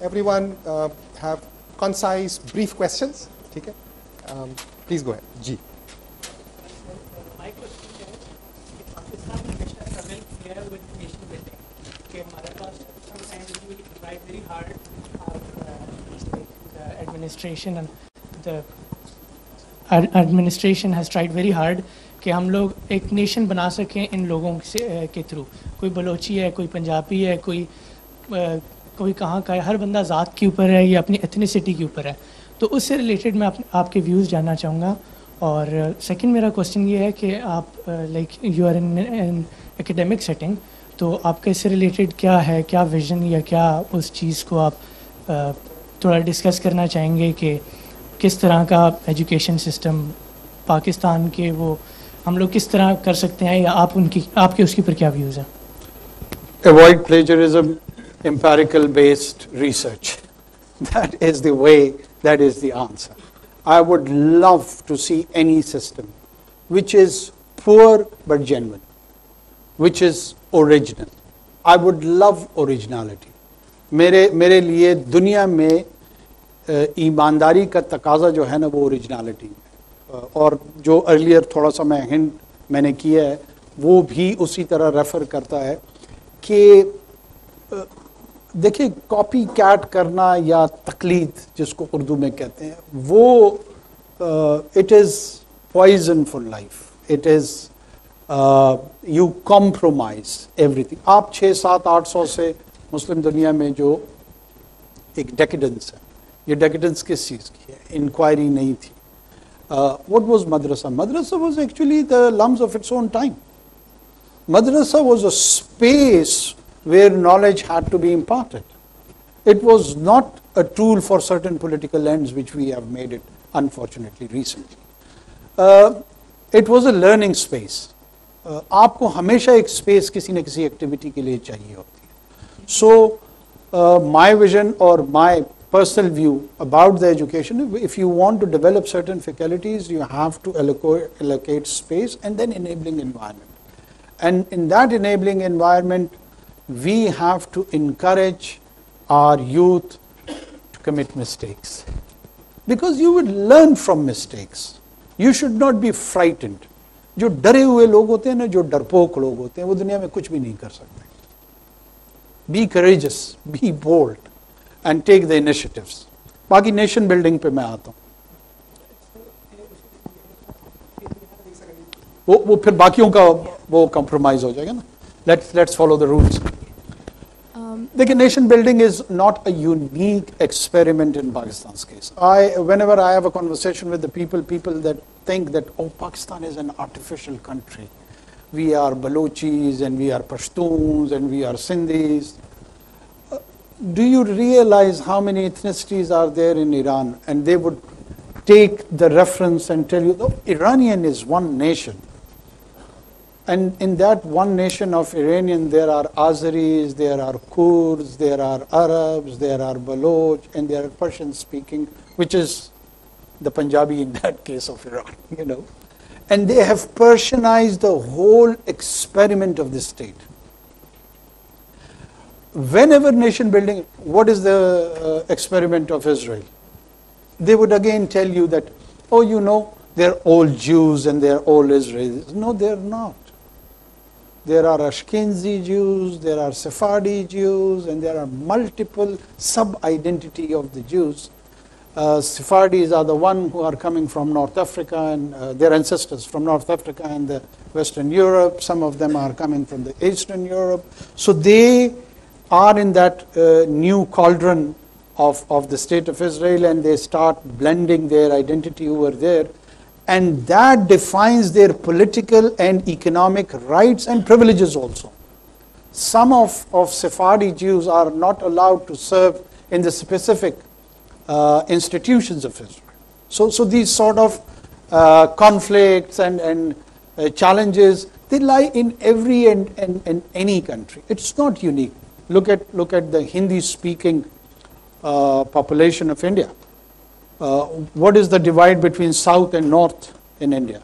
everyone have concise, brief questions. ठीक है? Please go ahead. Ji. My question is, Pakistan hमेशा struggle किया है with nation building. कि हमारे पास sometimes we try very hard, the administration and the administration has tried very hard कि हम लोग एक नेशन बना सकें इन लोगों से के थ्रू. कोई बलोची है, कोई पंजाबी है, कोई कहाँ का है, हर बंदा ज़ात के ऊपर है या अपनी एथनिसिटी के ऊपर है. तो उससे रिलेटेड मैं आपके व्यूज़ जानना चाहूँगा. और सेकंड मेरा क्वेश्चन ये है कि आप like you are in academic setting, तो आपका इससे रिलेटेड क्या है, क्या विज़न या क्या उस चीज़ को आप थोड़ा डिस्कस करना चाहेंगे कि किस तरह का एजुकेशन सिस्टम पाकिस्तान के वो हम लोग किस तरह कर सकते हैं, या आपके उसके ऊपर क्या व्यूज़ हैं? Avoid plagiarism, empirical based research. That is the way, that is the answer. I would love to see any system which is poor but genuine, which is original. I would love originality. मेरे लिए दुनिया में ईमानदारी का तकाजा जो है ना वो ओरिजिनलिटी में, और जो अर्लियर थोड़ा सा मैंने किया है वो भी उसी तरह रेफर करता है कि देखिए कॉपी कैट करना या तकलीद जिसको उर्दू में कहते हैं वो it is poison for life. It is you compromise everything. आप 600-700-800 से मुस्लिम दुनिया में जो एक डेकेडेंस है, ये डेकेडेंस किस चीज़ की है? इंक्वायरी नहीं थी. What was madrasa? Madrasa was actually the LUMS of its own time. Madrasa was a space where knowledge had to be imparted. It was not a tool for certain political ends, which we have made it, unfortunately, recently. It was a learning space. आपको हमेशा एक space किसी न किसी activity के लिए चाहिए होती है. So, my vision or my personal view about the education, if you want to develop certain faculties, you have to allocate space and then enabling environment. And in that enabling environment, we have to encourage our youth to commit mistakes. Because you will learn from mistakes. You should not be frightened. जो डरे हुए लोग होते हैं ना, जो डरपोक लोग होते हैं, वो दुनिया में कुछ भी नहीं कर सकते. Be courageous, be bold, and take the initiatives. बाकी नेशन बिल्डिंग पे मैं आता हूँ. वो फिर बाकियों का वो कॉम्प्रोमाइज हो जाएगा ना. Let's follow the rules. देखिए, nation building is not a unique experiment in Pakistan's case. Whenever I have a conversation with the people that think that, oh, Pakistan is an artificial country. We are Balochis and we are Pashtuns and we are Sindhis. Do you realize how many ethnicities are there in Iran? And they would take the reference and tell you, oh, Iranian is one nation. And in that one nation of Iranian, there are Azeris, there are Kurds, there are Arabs, there are Baloch, and there are Persian speaking, which is the Punjabi in that case of Iran, you know. And they have Persianized the whole experiment of this state. Whenever nation building, what is the experiment of Israel? They would again tell you that, oh, you know, they're all Jews and they're all Israelis. No, they're not. There are Ashkenazi Jews, there are Sephardi Jews, and there are multiple sub-identity of the Jews. Sephardis are the one who are coming from North Africa, and their ancestors from North Africa and the Western Europe. Some of them are coming from the Eastern Europe. So they are in that new cauldron of the state of Israel, and they start blending their identity over there. And that defines their political and economic rights and privileges also. Some of Sephardi Jews are not allowed to serve in the specific institutions of Israel. So these sort of conflicts and challenges, they lie in every and any country. It's not unique. Look at the Hindi-speaking population of India. What is the divide between South and North in India?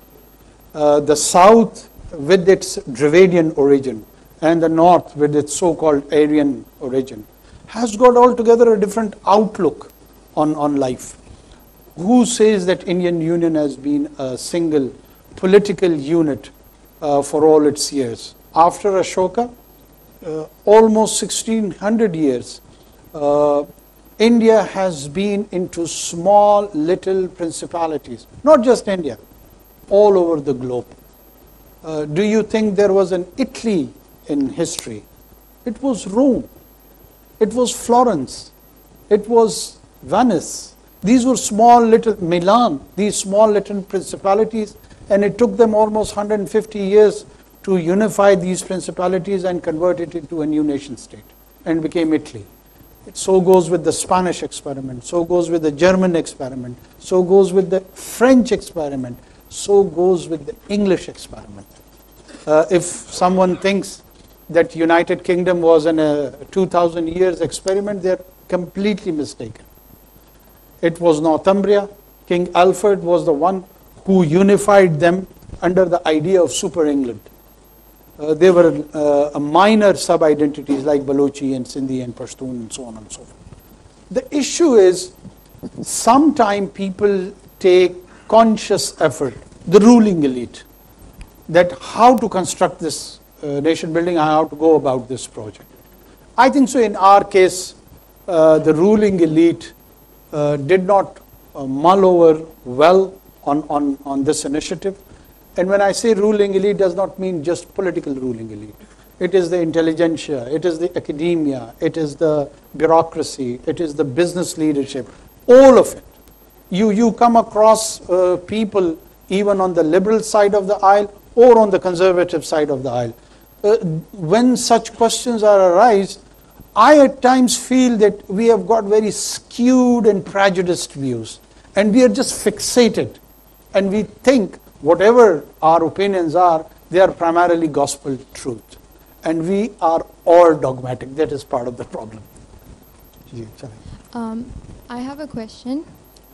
The South with its Dravidian origin and the North with its so-called Aryan origin has got altogether a different outlook on life. Who says that Indian Union has been a single political unit for all its years? After Ashoka, almost 1600 years, India has been into small little principalities, not just India, all over the globe. Do you think there was an Italy in history? It was Rome, it was Florence, it was Venice. These were small little, Milan, these small little principalities, and it took them almost 150 years to unify these principalities and convert it into a new nation state, and became Italy. So goes with the Spanish experiment, so goes with the German experiment, so goes with the French experiment, so goes with the English experiment. If someone thinks that United Kingdom was a 2000 years experiment, they're completely mistaken. It was Northumbria. King Alfred was the one who unified them under the idea of Super England. They were minor sub-identities like Balochi and Sindhi and Pashtun and so on and so forth. The issue is, sometimes people take conscious effort, the ruling elite, that how to construct this nation building and how to go about this project. I think so in our case, the ruling elite did not mull over well on this initiative. And when I say ruling elite, does not mean just political ruling elite. It is the intelligentsia, it is the academia, it is the bureaucracy, it is the business leadership, all of it. You come across people even on the liberal side of the aisle or on the conservative side of the aisle. When such questions are arise, I at times feel that we have got very skewed and prejudiced views, and we are just fixated, and we think whatever our opinions are, they are primarily gospel truth, and we are all dogmatic. That is part of the problem. I have a question.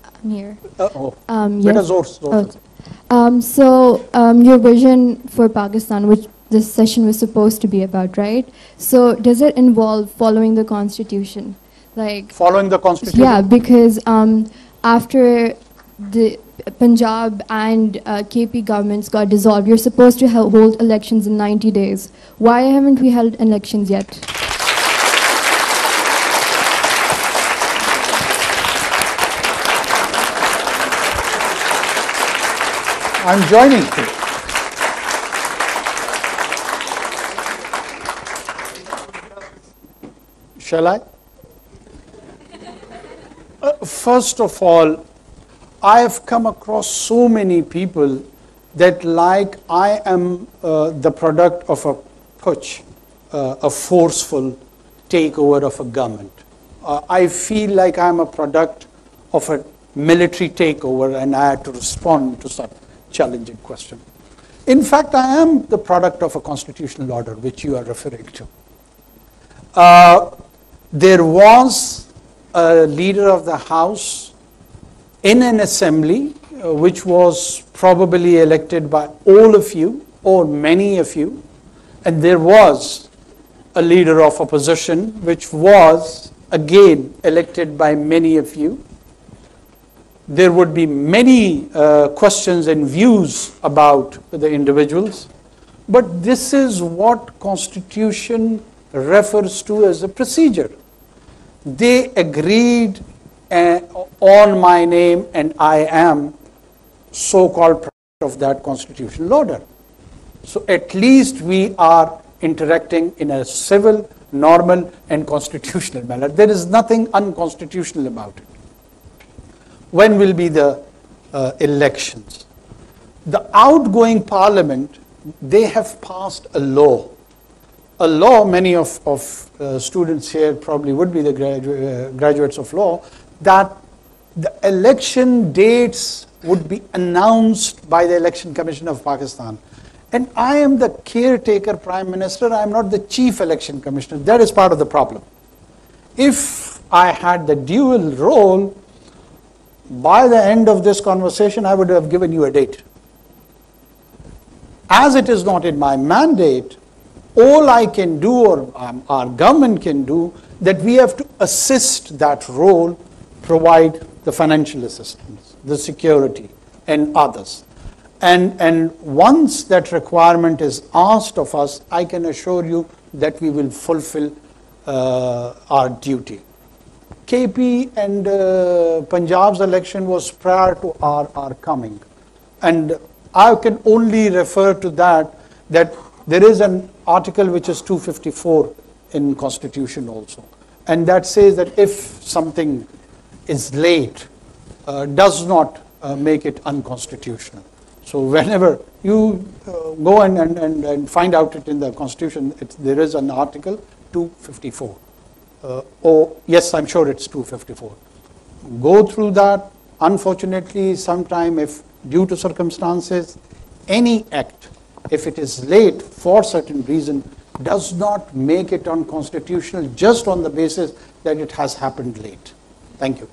I'm here. Yes. Your vision for Pakistan, which this session was supposed to be about, right? So does it involve following the constitution? Like following the constitution? Yeah, because after the Punjab and KP governments got dissolved, you're supposed to hold elections in 90 days. Why haven't we held elections yet? I'm joining. Shall I? First of all, I have come across so many people that like I am the product of a putsch, a forceful takeover of a government. I feel like I'm a product of a military takeover, and I had to respond to such challenging question. In fact, I am the product of a constitutional order, which you are referring to. There was a leader of the House in an assembly, which was probably elected by all of you, or many of you, and there was a leader of opposition, which was again elected by many of you. There would be many questions and views about the individuals, but this is what Constitution refers to as a procedure. They agreed on my name, and I am so-called product of that constitutional order. So at least we are interacting in a civil, normal, and constitutional manner. There is nothing unconstitutional about it. When will be the elections? The outgoing parliament, they have passed a law. A law, many of students here probably would be the graduates of law, that the election dates would be announced by the Election Commission of Pakistan. And I am the caretaker prime minister, I am not the chief election commissioner. That is part of the problem. If I had the dual role, by the end of this conversation, I would have given you a date. As it is not in my mandate, all I can do, or our government can do, that we have to assist that role, provide the financial assistance, the security, and others. And once that requirement is asked of us, I can assure you that we will fulfill our duty. KP and Punjab's election was prior to our coming. And I can only refer to that there is an article which is 254 in Constitution also. And that says that if something is late, does not make it unconstitutional. So whenever you go and find out it in the Constitution, there is an article 254. Yes, I'm sure it's 254. Go through that. Unfortunately, sometime if due to circumstances, any act, if it is late for certain reason, does not make it unconstitutional just on the basis that it has happened late. Thank you.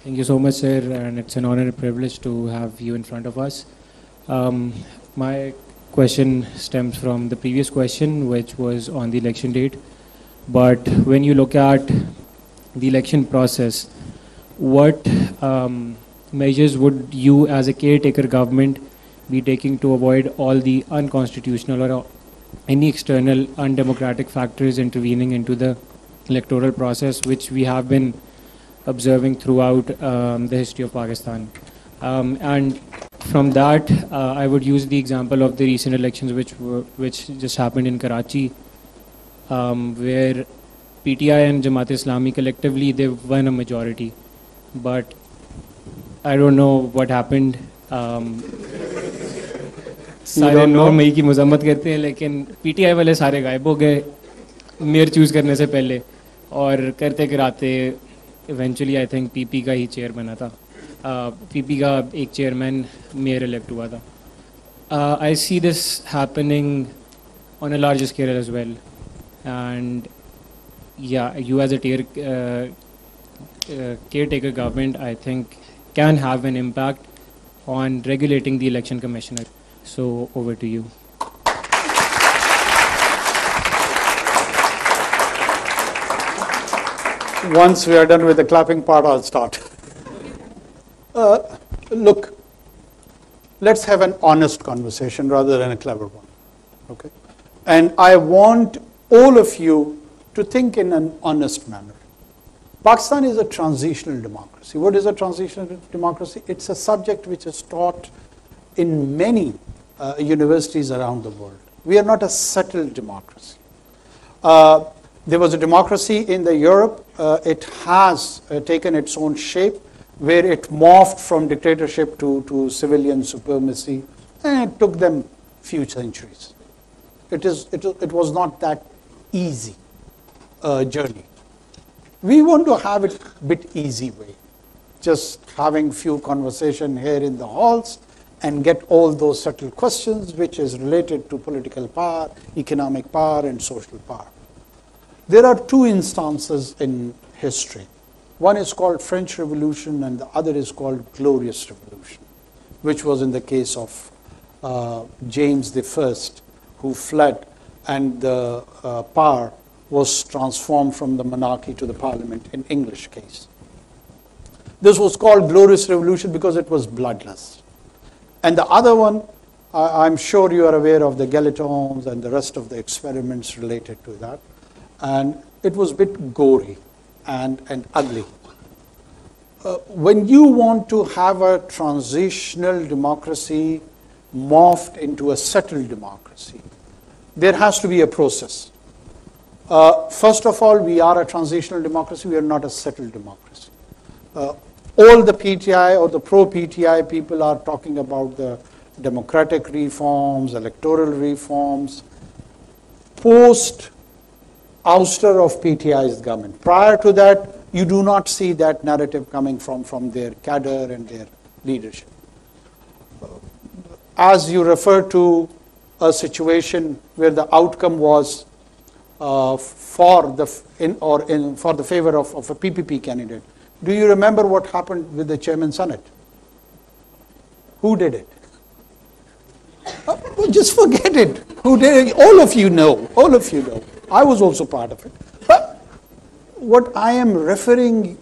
Thank you so much, sir, and it's an honor and privilege to have you in front of us. My question stems from the previous question, which was on the election date. But when you look at the election process, what measures would you as a caretaker government be taking to avoid all the unconstitutional or any external undemocratic factors intervening into the electoral process, which we have been observing throughout the history of Pakistan? And from that, I would use the example of the recent elections which just happened in Karachi, where PTI and Jamaat-e-Islami collectively, they won a majority. But I don't know what happened. सारे लोग मई की मजम्मत करते हैं, लेकिन PTI वाले सारे गायब हो गए मेयर चूज़ करने से पहले, और करते कराते इवेंचुअली आई थिंक PP का ही चेयर बना था. PP का एक चेयरमैन मेयर इलेक्ट हुआ था. I see this happening on a larger scale as well. And yeah, you as a caretaker government, I think, can have an impact on regulating the election commissioner. So over to you. Once we are done with the clapping part, I'll start. Look, let's have an honest conversation rather than a clever one. Okay? And I want all of you to think in an honest manner. Pakistan is a transitional democracy. What is a transitional democracy? It's a subject which is taught in many universities around the world. We are not a settled democracy. There was a democracy in the Europe. It has taken its own shape, where it morphed from dictatorship to civilian supremacy, and it took them few centuries. It was not that easy journey. We want to have it a bit easy way, just having few conversation here in the halls and get all those subtle questions which is related to political power, economic power, and social power. There are two instances in history. One is called French Revolution and the other is called Glorious Revolution, which was in the case of James I, who fled, and the power was transformed from the monarchy to the parliament in English case. This was called Glorious Revolution because it was bloodless. And the other one, I'm sure you are aware of the guillotines and the rest of the experiments related to that. And it was a bit gory and ugly. When you want to have a transitional democracy morphed into a settled democracy, there has to be a process. First of all, we are a transitional democracy, we are not a settled democracy. All the PTI or the pro-PTI people are talking about the democratic reforms, electoral reforms, post ouster of PTI's government. Prior to that, you do not see that narrative coming from their cadre and their leadership. As you refer to a situation where the outcome was for the favor of a PPP candidate, do you remember what happened with the Chairman Senate? Who did it? Just forget it. Who did it? All of you know. All of you know. I was also part of it. But what I am referring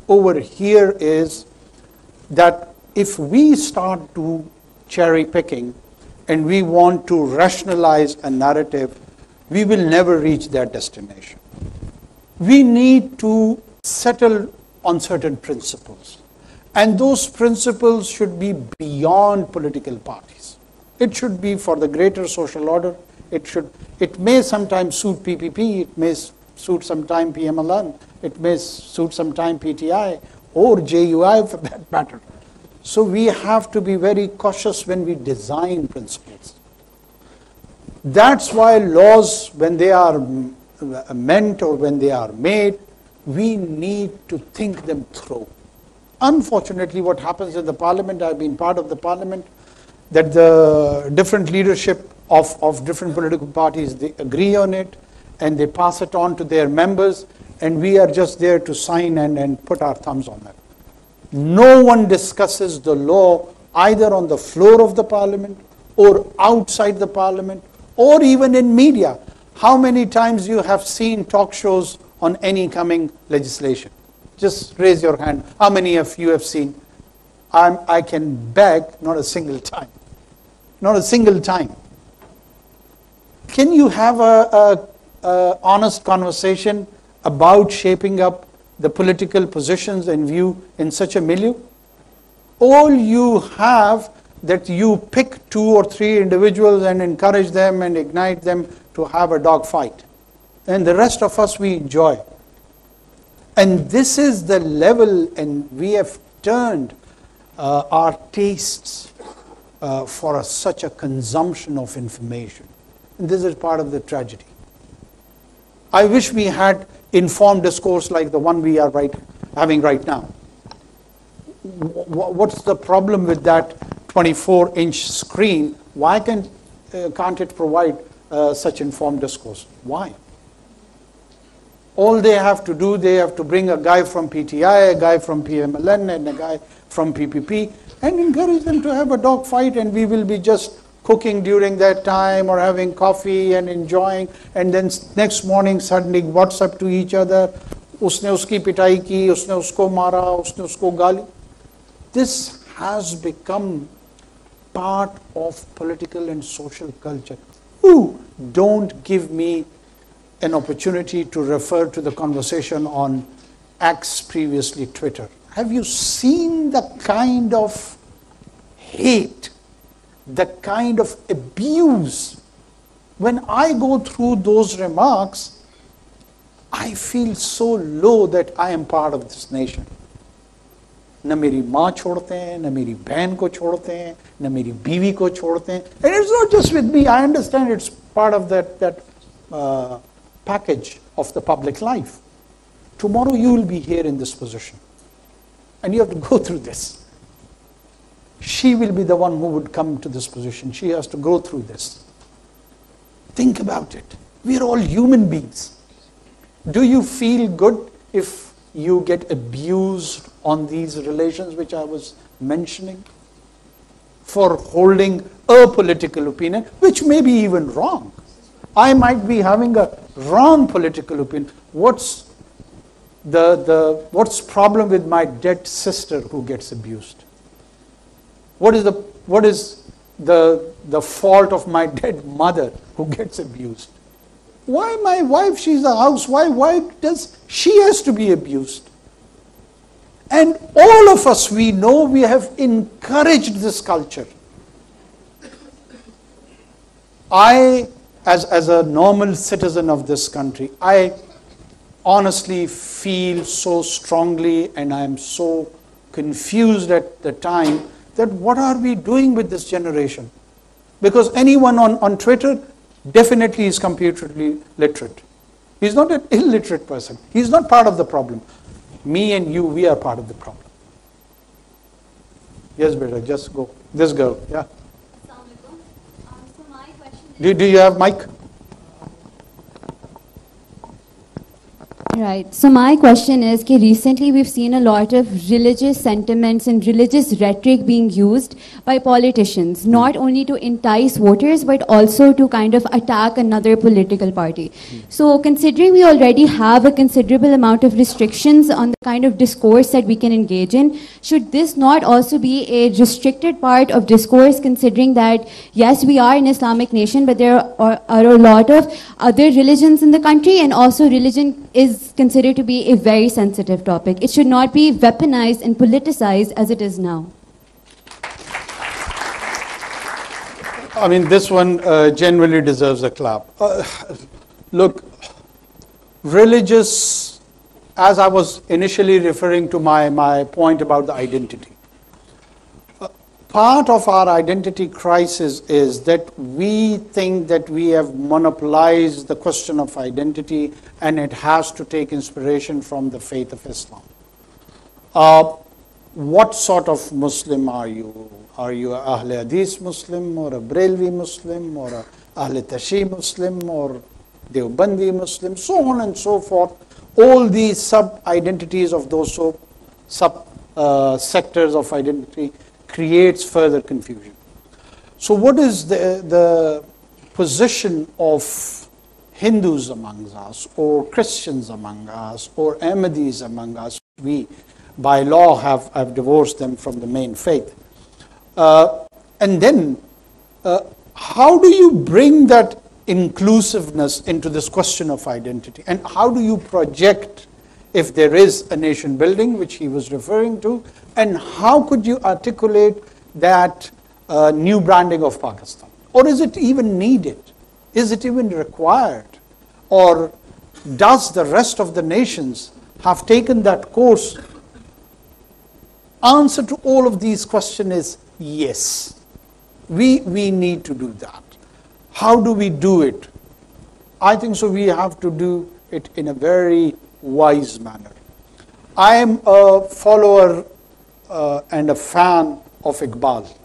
over here is that if we start to cherry picking and we want to rationalize a narrative, we will never reach that destination. We need to settle on certain principles. And those principles should be beyond political parties. It should be for the greater social order. It may sometimes suit PPP, it may suit sometime PMLN, it may suit sometime PTI or JUI for that matter. So we have to be very cautious when we design principles. That's why laws, when they are meant or when they are made, we need to think them through. Unfortunately, what happens in the parliament, I've been part of the parliament, that the different leadership of different political parties, they agree on it and they pass it on to their members, and we are just there to sign and put our thumbs on it. No one discusses the law either on the floor of the parliament or outside the parliament or even in media. How many times you have seen talk shows on any coming legislation? Just raise your hand. How many of you have seen? I can beg, not a single time. Not a single time. Can you have a honest conversation about shaping up the political positions and view in such a milieu? All you have that you pick 2 or 3 individuals and encourage them and ignite them to have a dog fight. And the rest of us, we enjoy. And this is the level, and we have turned our tastes for such a consumption of information. And this is part of the tragedy. I wish we had informed discourse like the one we are having right now. What's the problem with that 24-inch screen? Why can't it provide such informed discourse? Why? All they have to do, they have to bring a guy from PTI, a guy from PMLN, and a guy from PPP, and encourage them to have a dog fight, and we will be just cooking during that time or having coffee and enjoying, and then next morning suddenly WhatsApp to each other, usne uski pitai ki, usne usko mara, usne usko gali. This has become part of political and social culture. Don't give me an opportunity to refer to the conversation on X, previously Twitter. Have you seen the kind of hate, the kind of abuse? When I go through those remarks, I feel so low that I am part of this nation. न मेरी माँ छोड़ते हैं, न मेरी बहन को छोड़ते हैं, न मेरी बीवी को छोड़ते हैं. And it's not just with me. I understand it's part of that package of the public life. Tomorrow you will be here in this position. And you have to go through this. She will be the one who would come to this position. She has to go through this. Think about it. We are all human beings. Do you feel good if you get abused on these relations which I was mentioning? For holding a political opinion, which may be even wrong. I might be having a wrong political opinion. What's problem with my dead sister who gets abused? What is the fault of my dead mother who gets abused? Why my wife? She's a housewife. Why does she has to be abused? And all of us, we know we have encouraged this culture. I, as a normal citizen of this country, I honestly feel so strongly, and I am so confused at the time, that what are we doing with this generation? Because anyone on Twitter definitely is computerly literate. He's not an illiterate person. He's not part of the problem. Me and you, we are part of the problem. Yes, beta, just go. This girl, yeah. So my question is, Do you have mic? Right. So my question is that recently we've seen a lot of religious sentiments and religious rhetoric being used by politicians, not only to entice voters, but also to kind of attack another political party. So considering we already have a considerable amount of restrictions on the kind of discourse that we can engage in, should this not also be a restricted part of discourse, considering that, yes, we are an Islamic nation, but there are a lot of other religions in the country, and also religion is considered to be a very sensitive topic. It should not be weaponized and politicized as it is now. I mean, this one generally deserves a clap. Look, religious, as I was initially referring to my point about the identity. Part of our identity crisis is that we think that we have monopolized the question of identity and it has to take inspiration from the faith of Islam. What sort of Muslim are you? Are you an Ahl Hadith Muslim or a Brelvi Muslim or a Ahl Tashi Muslim or Deobandi Muslim, so on and so forth. All these sub-identities of those sub-sectors of identity creates further confusion. So what is the position of Hindus among us, or Christians among us, or Ahmadis among us? We, by law, have divorced them from the main faith. And then, how do you bring that inclusiveness into this question of identity? And how do you project, if there is a nation building, which he was referring to, and how could you articulate that new branding of Pakistan? Or is it even needed? Is it even required? Or does the rest of the nations have taken that course? Answer to all of these questions is yes. We need to do that. How do we do it? I think so we have to do it in a very wise manner. I am a follower and a fan of Iqbal.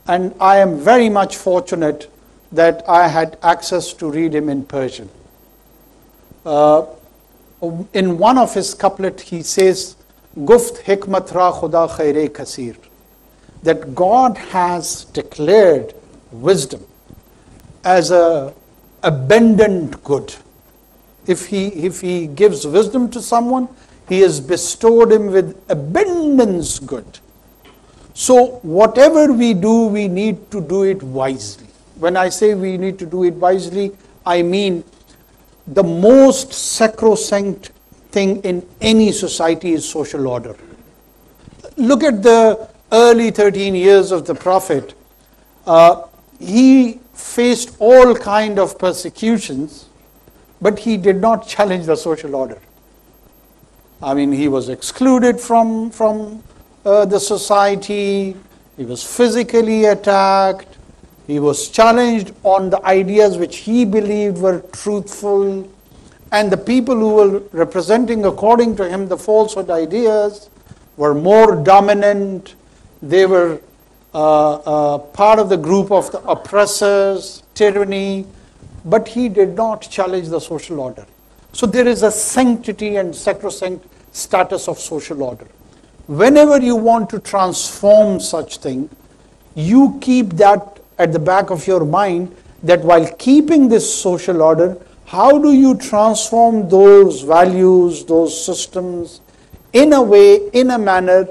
And I am very much fortunate that I had access to read him in Persian. In one of his couplets, he says, Guft hikmat ra khuda khaire kasir, that God has declared wisdom as a abundant good. If he gives wisdom to someone, he has bestowed him with abundance good. So whatever we do, we need to do it wisely. When I say we need to do it wisely, I mean the most sacrosanct thing in any society is social order. Look at the early 13 years of the Prophet. He faced all kind of persecutions, but he did not challenge the social order. I mean, he was excluded from the society, he was physically attacked, he was challenged on the ideas which he believed were truthful, and the people who were representing, according to him, the falsehood ideas were more dominant. They were part of the group of the oppressors, tyranny, but he did not challenge the social order. So there is a sanctity and sacrosanct status of social order. Whenever you want to transform such thing, you keep that at the back of your mind, that while keeping this social order, how do you transform those values, those systems, in a way, in a manner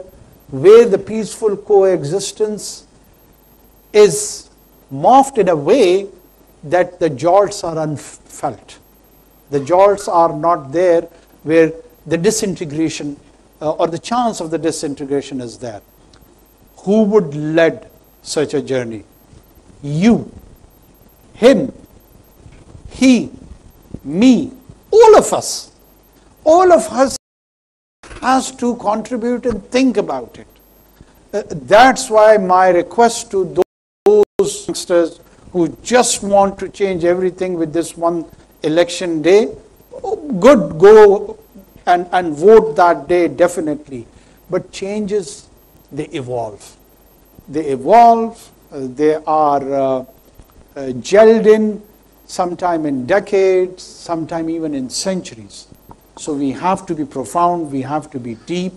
where the peaceful coexistence is morphed in a way that the jolts are unfelt. The jolts are not there where the disintegration or the chance of the disintegration is there. Who would lead such a journey? You, him, he, me, all of us. All of us has to contribute and think about it. That's why my request to those youngsters who just want to change everything with this one election day, good, go and vote that day, definitely. But changes, they evolve. They evolve, they are gelled in, sometime in decades, sometime even in centuries. So we have to be profound, we have to be deep,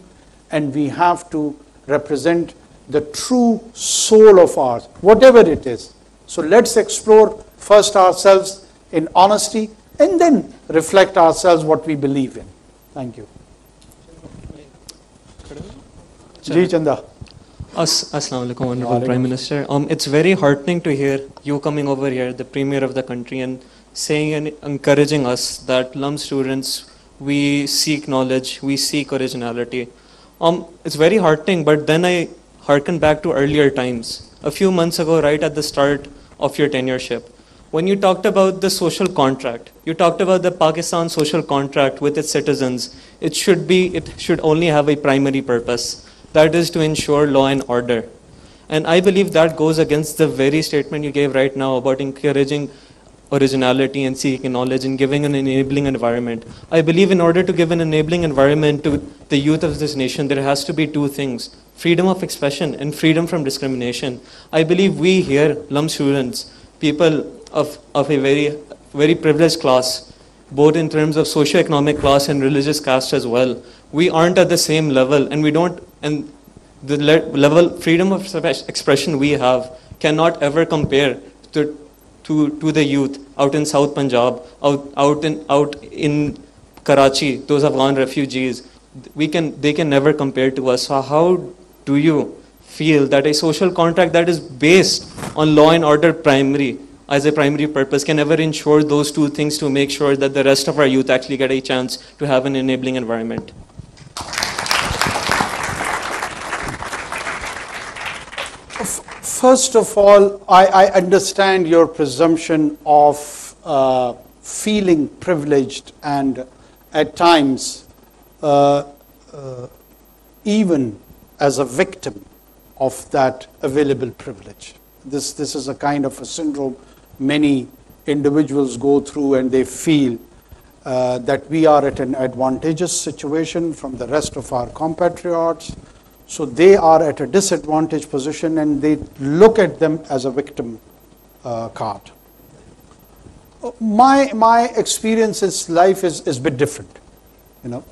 and we have to represent the true soul of ours, whatever it is. So let's explore first ourselves in honesty, and then reflect ourselves what we believe in. Thank you. Ji Chanda. Assalamu alaikum, Honorable Prime Minister. It's very heartening to hear you coming over here, the Premier of the country, and saying and encouraging us that LUMS students, we seek knowledge, we seek originality. It's very heartening, but then I hearken back to earlier times. A few months ago, right at the start of your tenureship, when you talked about the social contract, you talked about the Pakistan social contract with its citizens. It should only have a primary purpose. That is to ensure law and order. And I believe that goes against the very statement you gave right now about encouraging originality and seeking knowledge and giving an enabling environment. I believe in order to give an enabling environment to the youth of this nation, there has to be two things: freedom of expression and freedom from discrimination. I believe we here, LUMS students, people of a very, very privileged class, both in terms of socioeconomic class and religious caste as well, we aren't at the same level, and we don't, and the level freedom of expression we have cannot ever compare to the youth out in South Punjab, out in Karachi, those Afghan refugees. They can never compare to us. So how do you feel that a social contract that is based on law and order as a primary purpose can ever ensure those two things to make sure that the rest of our youth actually get a chance to have an enabling environment? First of all, I understand your presumption of feeling privileged and at times even as a victim of that available privilege. This is a kind of a syndrome many individuals go through, and they feel that we are at an advantageous situation from the rest of our compatriots. So they are at a disadvantaged position, and they look at them as a victim card. My experience in life is a bit different, you know.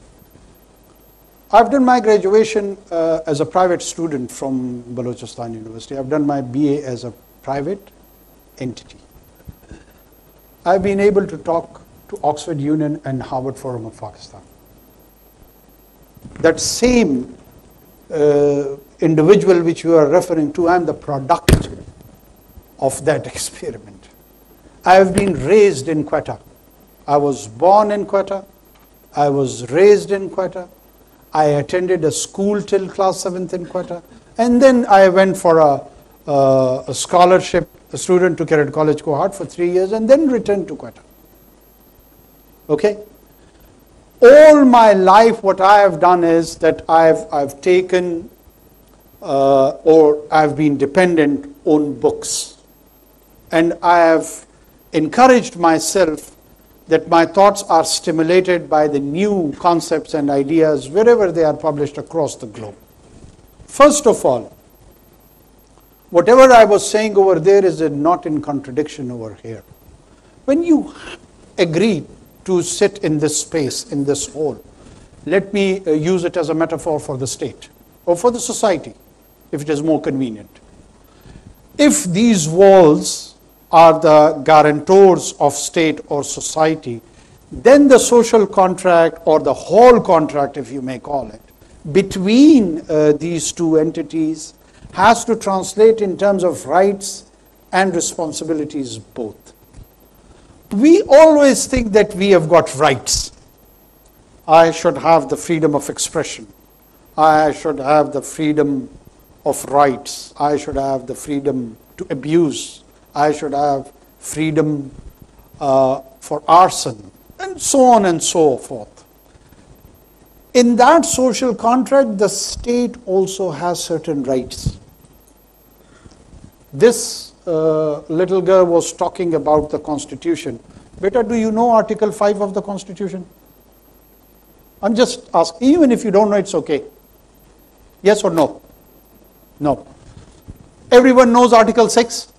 I've done my graduation as a private student from Balochistan University. I've done my BA as a private entity. I've been able to talk to Oxford Union and Harvard Forum of Pakistan. That same individual which you are referring to, I'm the product of that experiment. I have been raised in Quetta. I was born in Quetta. I was raised in Quetta. I attended a school till class 7th in Quetta. And then I went for a scholarship, a student to Cadet College Cohort for 3 years, and then returned to Quetta. Okay? All my life, what I have done is that I've taken or I've been dependent on books. And I have encouraged myself that my thoughts are stimulated by the new concepts and ideas wherever they are published across the globe. First of all, whatever I was saying over there is not in contradiction over here. When you agree to sit in this space, in this hall, let me use it as a metaphor for the state or for the society, if it is more convenient. If these walls are the guarantors of state or society, then the social contract, or the hall contract, if you may call it, between these two entities has to translate in terms of rights and responsibilities both. We always think that we have got rights. I should have the freedom of expression. I should have the freedom of rights. I should have the freedom to abuse. I should have freedom for arson, and so on and so forth. In that social contract, the state also has certain rights. This little girl was talking about the Constitution. Beta, do you know Article 5 of the Constitution? I'm just asking. Even if you don't know, it's okay. Yes or no? No. Everyone knows Article 6?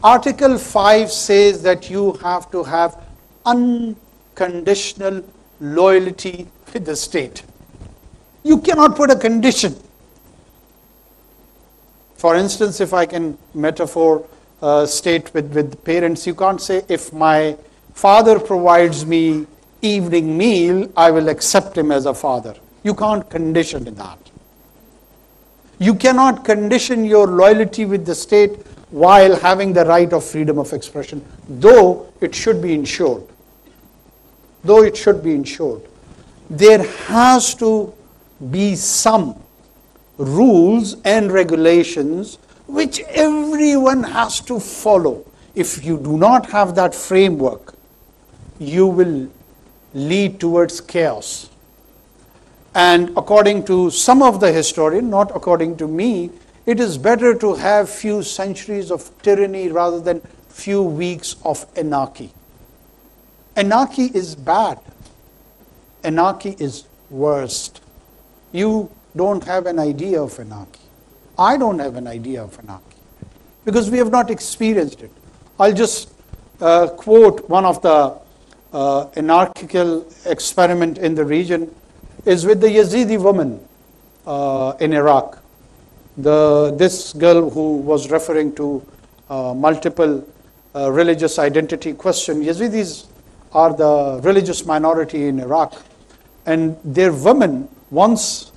Article 5 says that you have to have unconditional loyalty with the state. You cannot put a condition. For instance, if I can metaphor state with parents, you can't say, if my father provides me evening meal, I will accept him as a father. You can't condition that. You cannot condition your loyalty with the state while having the right of freedom of expression, though it should be ensured. Though it should be ensured. There has to be some rules and regulations which everyone has to follow. If you do not have that framework, you will lead towards chaos. And according to some of the historians, not according to me, it is better to have few centuries of tyranny rather than few weeks of anarchy. Anarchy is bad. Anarchy is worst. You don't have an idea of anarchy. I don't have an idea of anarchy because we have not experienced it. I'll just quote one of the anarchical experiment in the region is with the Yazidi woman in Iraq. This girl who was referring to multiple religious identity question. Yazidis are the religious minority in Iraq, and their women, once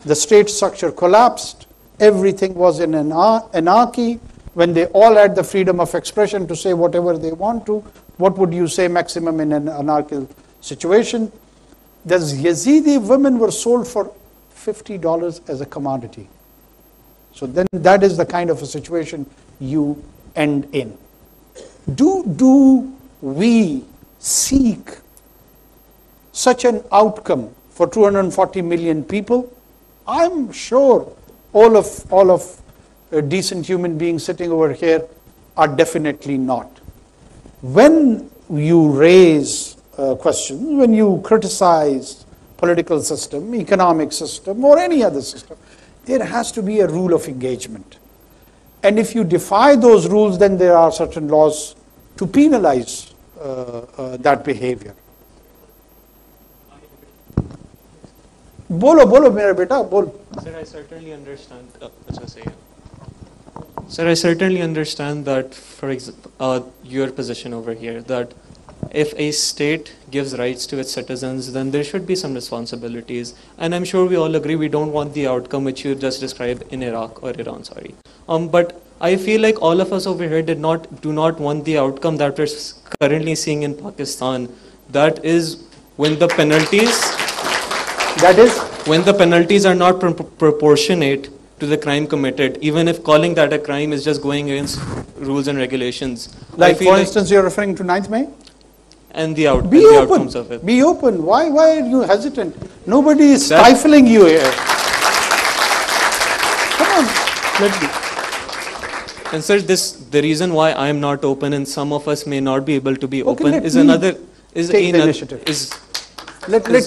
the state structure collapsed, everything was in anarchy. When they all had the freedom of expression to say whatever they want to, what would you say maximum in an anarchical situation? The Yazidi women were sold for $50 as a commodity. So then that is the kind of a situation you end in. Do we seek such an outcome for 240 million people? I'm sure all of decent human beings sitting over here are definitely not. When you raise questions, when you criticize political system, economic system, or any other system, there has to be a rule of engagement. And if you defy those rules, then there are certain laws to penalize that behavior. Bolo, mera beta, bol. Sir, I certainly understand. Sir, I certainly understand that, for example, your position over here, that if a state gives rights to its citizens, then there should be some responsibilities. And I'm sure we all agree we don't want the outcome which you just described in Iraq or Iran, sorry. But I feel like all of us over here do not want the outcome that we're currently seeing in Pakistan. That is when the penalties are not proportionate to the crime committed, even if calling that a crime is just going against rules and regulations. Like, for instance, you're referring to 9th May? And the outcomes of it. Be open. Why are you hesitant? Nobody is stifling you here. Come on, let me. And sir, the reason why I am not open and some of us may not be able to be open Let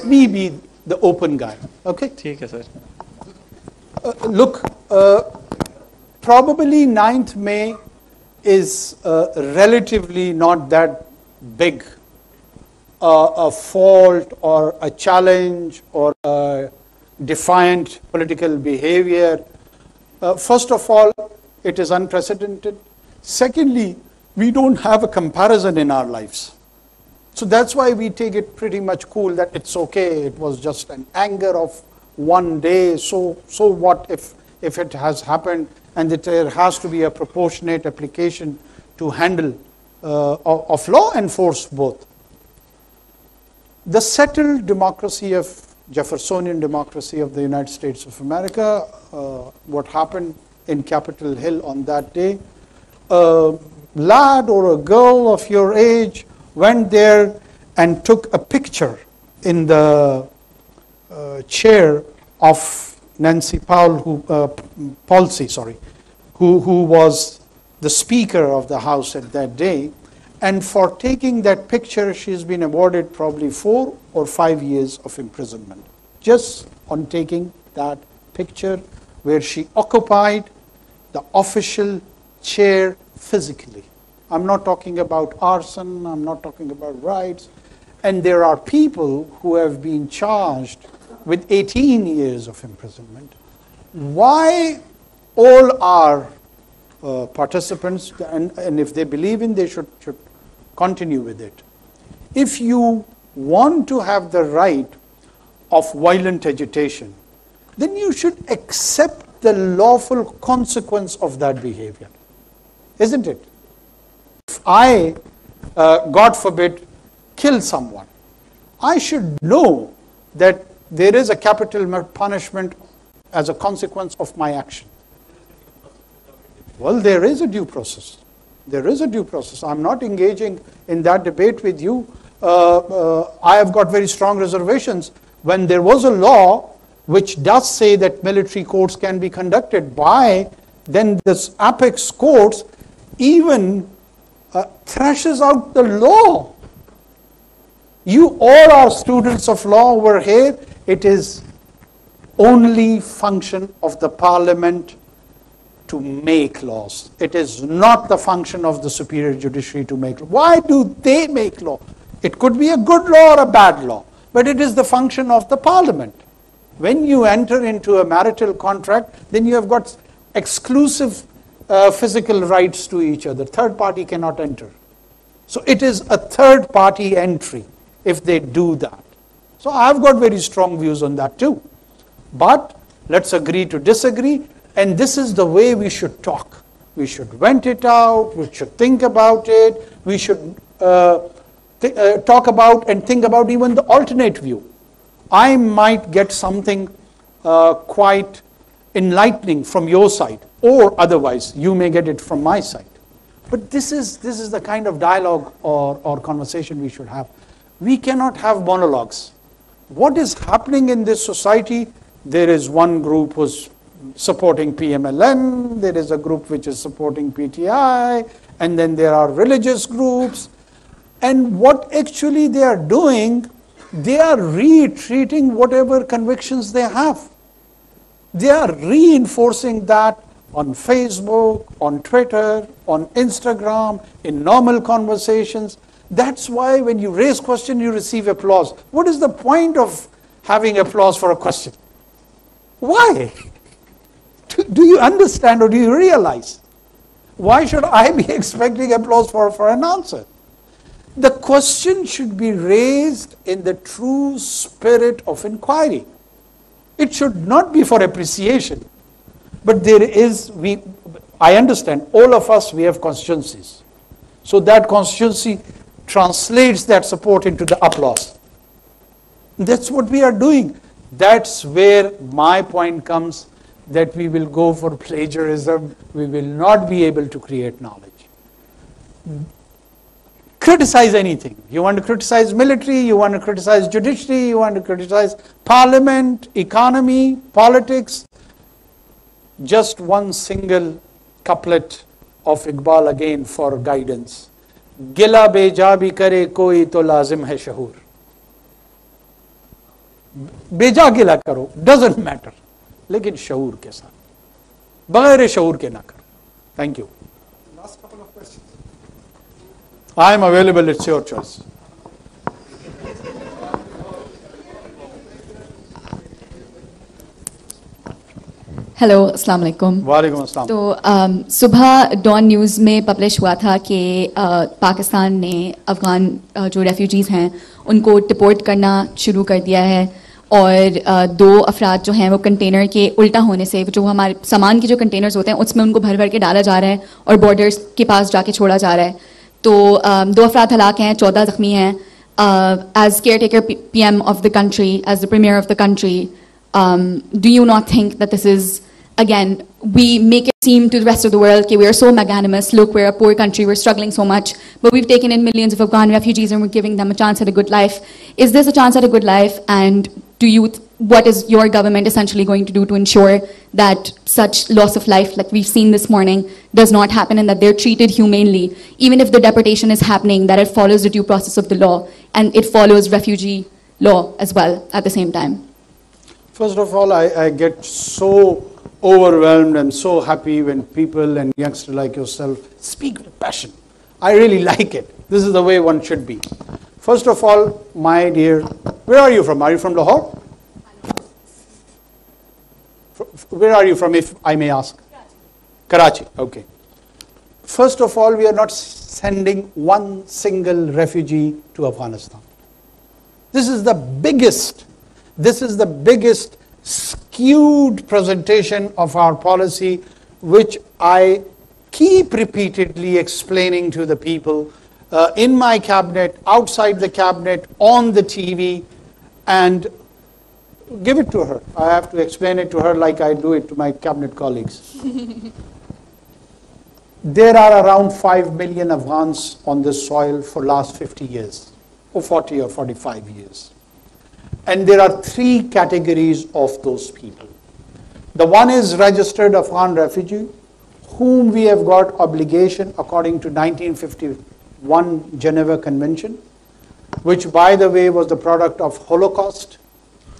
me be the open guy. Okay? ठीक है sir. Look, probably 9th May is relatively not that big a fault or a challenge or a defiant political behavior. First of all, it is unprecedented. Secondly, we don't have a comparison in our lives. So that's why we take it pretty much cool that it's okay, it was just an anger of one day, so what if it has happened, and that there has to be a proportionate application to handle of law and force both. The settled democracy of Jeffersonian democracy of the United States of America, what happened in Capitol Hill on that day, a lad or a girl of your age went there and took a picture in the chair of Nancy Pelosi, who was the Speaker of the House at that day. And for taking that picture, she's been awarded probably 4 or 5 years of imprisonment, just on taking that picture where she occupied the official chair physically. I'm not talking about arson, I'm not talking about riots. And there are people who have been charged with 18 years of imprisonment. Why all our participants, and if they believe in, they should continue with it. If you want to have the right of violent agitation, then you should accept the lawful consequence of that behavior, isn't it? If I, God forbid, kill someone, I should know that there is a capital punishment as a consequence of my action. Well, there is a due process. There is a due process. I'm not engaging in that debate with you. I have got very strong reservations. When there was a law which does say that military courts can be conducted by, then this apex courts even thrashes out the law. You all are students of law over here. It is only function of the parliament to make laws. It is not the function of the superior judiciary to make law. Why do they make law? It could be a good law or a bad law, but it is the function of the parliament. When you enter into a marital contract, then you have got exclusive physical rights to each other. Third party cannot enter. So it is a third party entry if they do that. So I've got very strong views on that too. But let's agree to disagree, and this is the way we should talk. We should vent it out, we should think about it, we should talk about and think about even the alternate view. I might get something quite enlightening from your side, or otherwise you may get it from my side. But this is the kind of dialogue or conversation we should have. We cannot have monologues. What is happening in this society? There is one group who's supporting PMLN, there is a group which is supporting PTI, and then there are religious groups. And what actually they are doing, they are retreating whatever convictions they have. They are reinforcing that on Facebook, on Twitter, on Instagram, in normal conversations. That's why when you raise question, you receive applause. What is the point of having applause for a question? Why? Do you understand or do you realize? Why should I be expecting applause for an answer? The question should be raised in the true spirit of inquiry. It should not be for appreciation. But there is, I understand, all of us, we have constituencies. So that constituency translates that support into the applause. That's what we are doing. That's where my point comes, that we will go for plagiarism. We will not be able to create knowledge. Criticize anything. You want to criticize military, you want to criticize judiciary, you want to criticize parliament, economy, politics. Just one single couplet of Iqbal again for guidance. Gila beja bhi kare koi to lazim hai shahur. Beja gila karo, doesn't matter. Lekin shahur ke saath. Baghair shahur ke na karo. Thank you. Last couple of questions. I am available, it's your choice. Hello अस्सलाम वालेकुम। वालेकुम अस्सलाम। तो सुबह don news में publish हुआ था कि पाकिस्तान ने अफ़गान जो रेफ्यूजीज़ हैं उनको डिपोर्ट करना शुरू कर दिया है, और 2 अफराद जो हैं वो कंटेनर के उल्टा होने से, जो हमारे सामान के जो कंटेनर्स होते हैं उसमें उनको भर भर के डाला जा रहा है और बॉर्डर्स के पास जाके छोड़ा जा रहा है। तो 2 अफराद हलाक हैं, 14 ज़ख्मी हैं। As caretaker PM of the country, as the premier of the country, do you not think that this is, again, we make it seem to the rest of the world that we are so magnanimous, look, we're a poor country, we're struggling so much, but we've taken in millions of Afghan refugees and we're giving them a chance at a good life. Is this a chance at a good life? And what is your government essentially going to do to ensure that such loss of life, like we've seen this morning, does not happen, and that they're treated humanely, even if the deportation is happening, that it follows the due process of the law and it follows refugee law as well at the same time? First of all, I get so overwhelmed and so happy when people and youngsters like yourself speak with passion. I really like it. This is the way one should be. First of all, my dear, where are you from? Are you from Lahore? Where are you from, if I may ask? Karachi. Okay. First of all, we are not sending one single refugee to Afghanistan. This is the biggest skewed presentation of our policy, which I keep repeatedly explaining to the people in my cabinet, outside the cabinet, on the TV, and give it to her. I have to explain it to her like I do it to my cabinet colleagues. There are around 5 million Afghans on this soil for last 50 years, or 40 or 45 years. And there are 3 categories of those people. The one is registered Afghan refugee, whom we have got obligation according to 1951 Geneva Convention, which, by the way, was the product of Holocaust,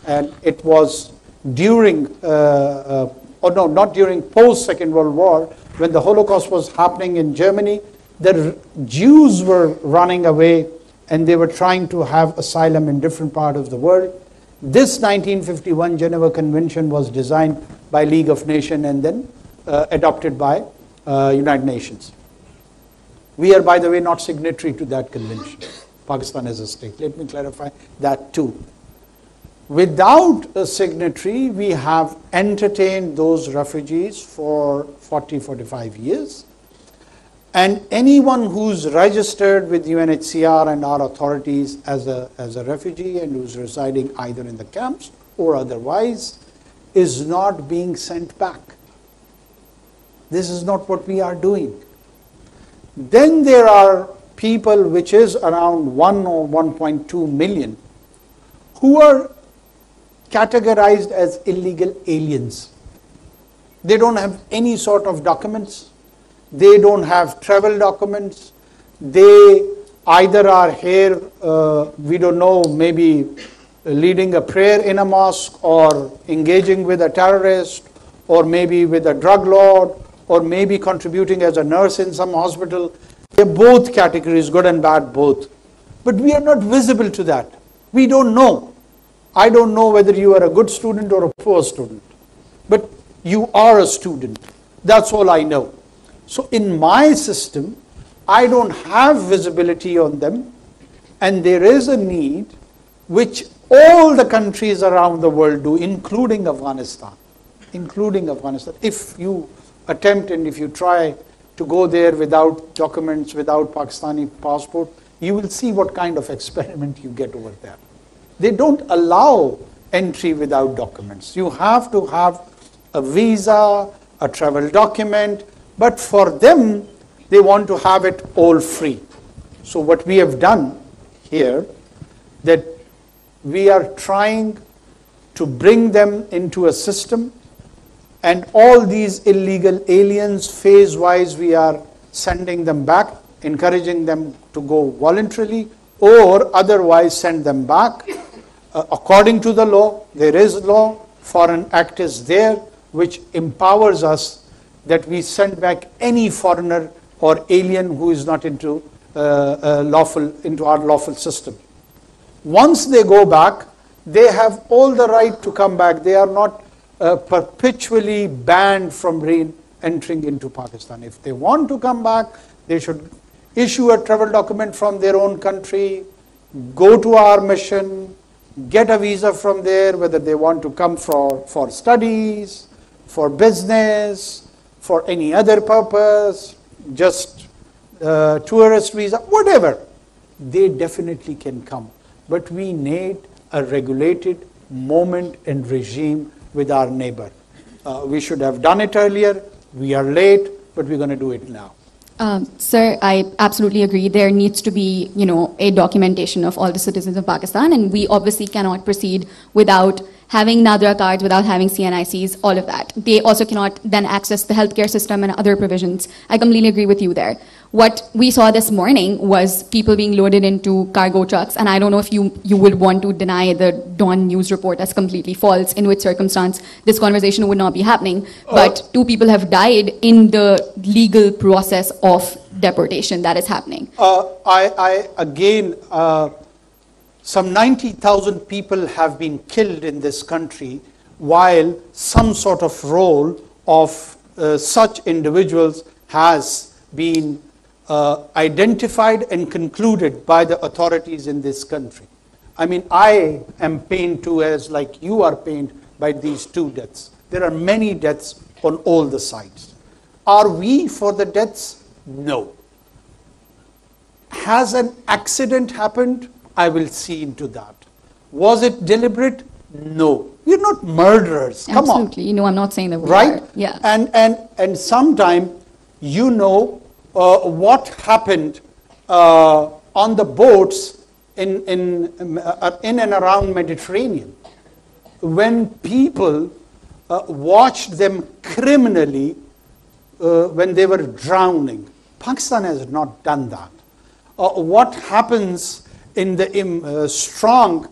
and it was during, not during post-Second World War, when the Holocaust was happening in Germany. The Jews were running away and they were trying to have asylum in different parts of the world. This 1951 Geneva Convention was designed by League of Nations and then adopted by United Nations. We are, by the way, not signatory to that convention, Pakistan as a state. Let me clarify that too. Without a signatory, we have entertained those refugees for 40, 45 years. And anyone who's registered with UNHCR and our authorities as a refugee and who's residing either in the camps or otherwise is not being sent back. This is not what we are doing. Then there are people, which is around 1 or 1.2 million, who are categorized as illegal aliens. They don't have any sort of documents. They don't have travel documents. They either are here, we don't know, maybe leading a prayer in a mosque, or engaging with a terrorist, or maybe with a drug lord, or maybe contributing as a nurse in some hospital. They're both categories, good and bad both. But we are not visible to that. We don't know. I don't know whether you are a good student or a poor student. But you are a student. That's all I know. So in my system, I don't have visibility on them. And there is a need, which all the countries around the world do, including Afghanistan. Including Afghanistan. If you attempt and if you try to go there without documents, without Pakistani passport, you will see what kind of experiment you get over there. They don't allow entry without documents. You have to have a visa, a travel document, but for them, they want to have it all free. So what we have done here, that we are trying to bring them into a system, and all these illegal aliens, phase-wise, we are sending them back, encouraging them to go voluntarily, or otherwise send them back. According to the law, there is law, Foreign Act is there, which empowers us that we send back any foreigner or alien who is not into our lawful system. Once they go back, they have all the right to come back. They are not perpetually banned from re-entering into Pakistan. If they want to come back, they should issue a travel document from their own country, go to our mission, get a visa from there, whether they want to come for studies, for business, for any other purpose, just tourist visa, whatever. They definitely can come. But we need a regulated moment and regime with our neighbor. We should have done it earlier. We are late, but we're going to do it now. Sir, I absolutely agree. There needs to be, a documentation of all the citizens of Pakistan, and we obviously cannot proceed without having Nadra cards, without having CNICs, all of that. They also cannot then access the healthcare system and other provisions. I completely agree with you there. What we saw this morning was people being loaded into cargo trucks, and I don't know if you would want to deny the Dawn news report as completely false, in which circumstance this conversation would not be happening, but 2 people have died in the legal process of deportation that is happening. some 90,000 people have been killed in this country, while some sort of role of such individuals has been identified and concluded by the authorities in this country. I mean, I am pained too, as like you are pained by these two deaths. There are many deaths on all the sides. Are we for the deaths? No. Has an accident happened? I will see into that. Was it deliberate? No. We're not murderers. Come on. Absolutely. You know, I'm not saying that we Right? are. Yeah. And sometime, you know, what happened on the boats in and around Mediterranean, when people watched them criminally when they were drowning. Pakistan has not done that. What happens in the strong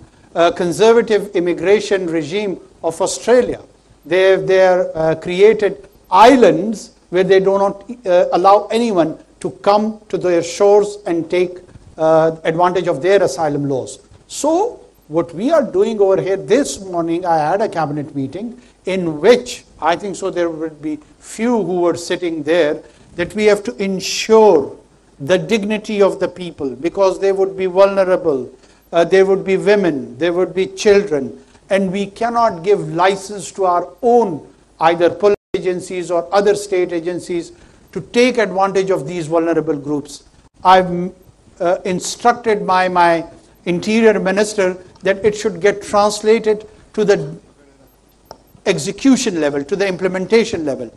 conservative immigration regime of Australia? They created islands where they do not allow anyone to come to their shores and take advantage of their asylum laws. So what we are doing over here, this morning I had a cabinet meeting in which I think so there would be few who were sitting there, that we have to ensure the dignity of the people, because they would be vulnerable, there would be women, there would be children, and we cannot give license to our own either police agencies or other state agencies to take advantage of these vulnerable groups. I've instructed my interior minister that it should get translated to the execution level, to the implementation level.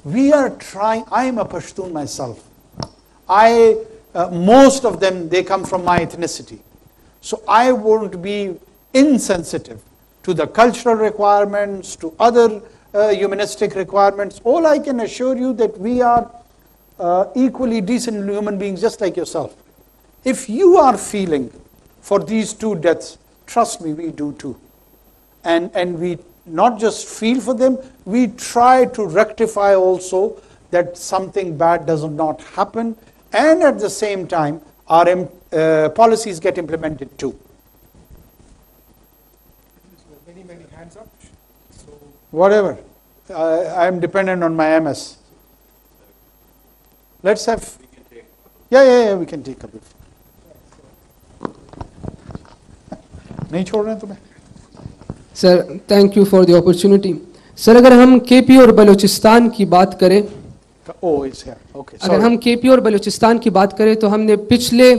We are trying. I am a Pashtun myself. Most of them, they come from my ethnicity. So I won't be insensitive to the cultural requirements, to other humanistic requirements. All I can assure you that we are equally decent human beings, just like yourself. If you are feeling for these two deaths, trust me, we do too. And we not just feel for them, we try to rectify also that something bad does not happen, and at the same time our policies get implemented too. Many hands up. So Whatever. I am dependent on my MS. Let's have... Yeah, we can take a bit. नहीं छोड़ रहे हैं तुम्हें? Sir thank you for the opportunity. Sir अगर हम KP और बलूचिस्तान की बात करें, अगर हम केपी और बलूचिस्तान की बात करें तो हमने पिछले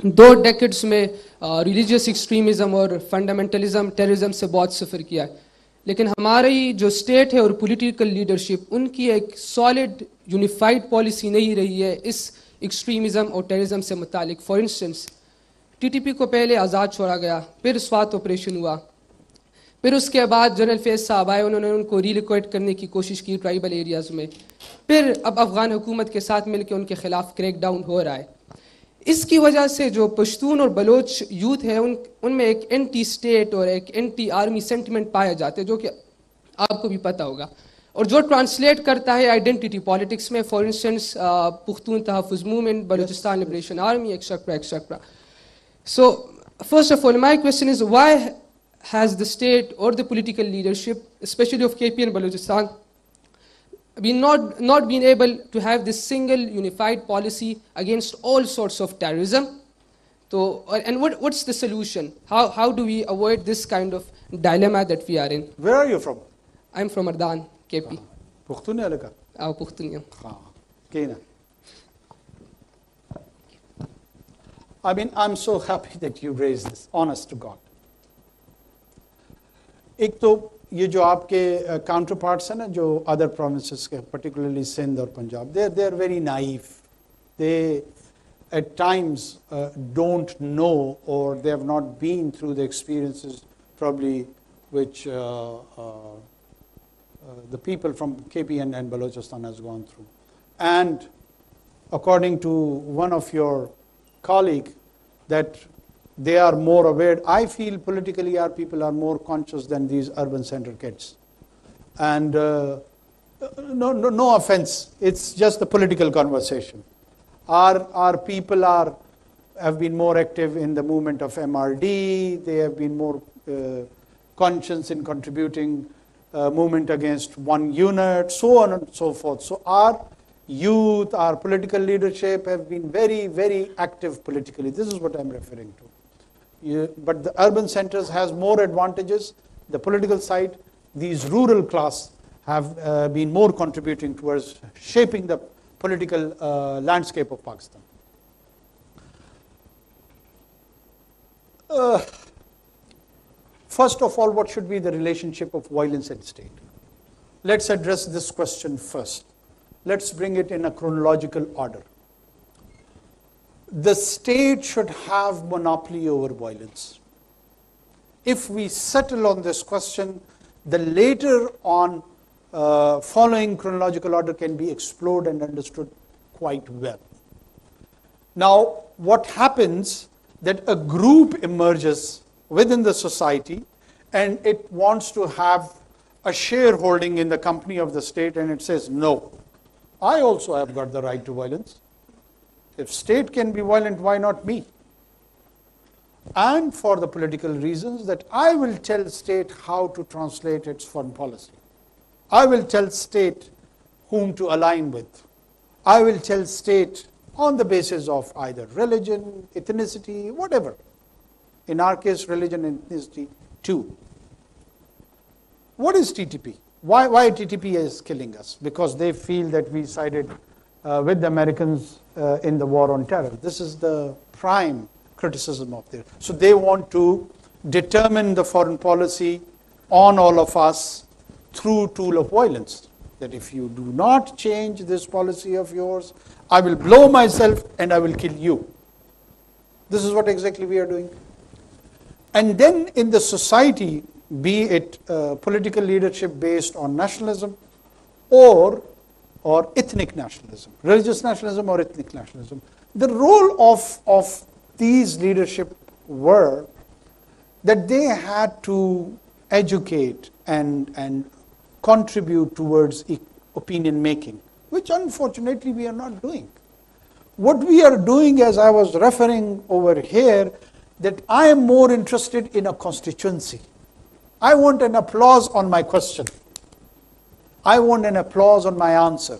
2 डेकेड्स में रिलीजियस एक्सट्रीमिज्म और फंडामेंटलिज्म, टेररिज्म से बहुत सफ़र किया है. लेकिन हमारी जो स्टेट है और पॉलिटिकल लीडरशिप, उनकी एक सॉलिड यूनिफाइड पॉलिसी नहीं रही है इस एक्सट्रीमिज्म और टेररिज्म से मुतालिक. फॉर इंस्टेंस, टीटीपी को पहले आज़ाद छोड़ा गया, फिर स्वात ऑपरेशन हुआ, फिर उसके बाद जनरल फैज़ साहब आए, उन्होंने उनको रीलोकेट करने की कोशिश की ट्राइबल एरियाज़ में, फिर अब अफ़गान हुकूमत के साथ मिलकर उनके ख़िलाफ़ क्रैकडाउन हो रहा है. इसकी वजह से जो पश्तून और बलोच यूथ है उनमें एक एंटी स्टेट और एक एंटी आर्मी सेंटिमेंट पाया जाते हैं, जो कि आपको भी पता होगा, और जो ट्रांसलेट करता है आइडेंटिटी पॉलिटिक्स में. For instance Pukhtun Tahaffuz movement, Balochistan liberation army, etcetera etcetera. So, first of all, my question is, why has the state or the political leadership, especially of KP and Balochistan, not been able to have this single unified policy against all sorts of terrorism? So, and what's the solution? How do we avoid this kind of dilemma that we are in? Where are you from? I'm from Ardan, KP. Pukhtunia laka? Pukhtunia. Kena. I mean, I'm so happy that you raised this, honest to God. एक तो ये जो आपके counterparts हैं ना, जो other provinces के, particularly Sindh और Punjab, they're very naive. They at times don't know, or they have not been through the experiences probably which the people from KP and Balochistan has gone through. And according to one of your colleague, that they are more aware. I feel politically our people are more conscious than these urban center kids. And no offense, it's just a political conversation. Our people are have been more active in the movement of MRD. They have been more conscious in contributing movement against one unit, so on and so forth. So our youth, our political leadership have been very, very active politically. This is what I'm referring to. But the urban centers has more advantages. The political side, these rural class have been more contributing towards shaping the political landscape of Pakistan. First of all, what should be the relationship of violence and state? Let's address this question first. Let's bring it in a chronological order. The state should have monopoly over violence. If we settle on this question, the later on following chronological order can be explored and understood quite well. Now, what happens that a group emerges within the society and it wants to have a shareholding in the company of the state, and it says, no, I also have got the right to violence. If state can be violent, why not me? And for the political reasons that I will tell state how to translate its foreign policy. I will tell state whom to align with. I will tell state on the basis of either religion, ethnicity, whatever. In our case, religion and ethnicity too. What is TTP? Why TTP is killing us? Because they feel that we sided with the Americans in the war on terror. This is the prime criticism of theirs. So they want to determine the foreign policy on all of us through tool of violence. That if you do not change this policy of yours, I will blow myself and I will kill you. This is what exactly we are doing. And then in the society, be it political leadership based on nationalism or ethnic nationalism, religious nationalism or ethnic nationalism, the role of these leadership were that they had to educate and contribute towards opinion making, which unfortunately we are not doing. What we are doing, as I was referring over here, that I am more interested in a constituency. I want an applause on my question. I want an applause on my answer.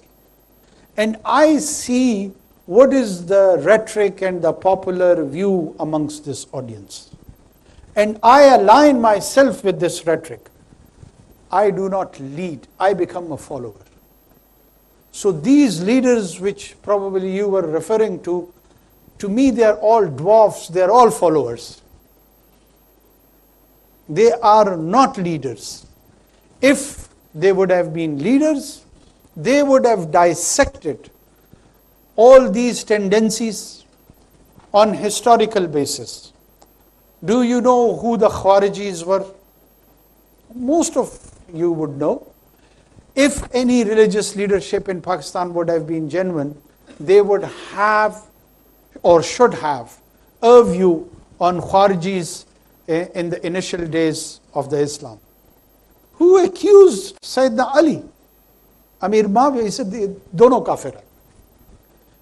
And I see what is the rhetoric and the popular view amongst this audience. And I align myself with this rhetoric. I do not lead, I become a follower. So these leaders which probably you were referring to me they are all dwarfs, they are all followers. They are not leaders. If they would have been leaders, they would have dissected all these tendencies on historical basis. Do you know who the Khawarijis were? Most of you would know. If any religious leadership in Pakistan would have been genuine, they would have or should have a view on Khawarijis in the initial days of the Islam. Who accused Sayyidina Ali? Amir Muawiyah, he said, dono kafir hai.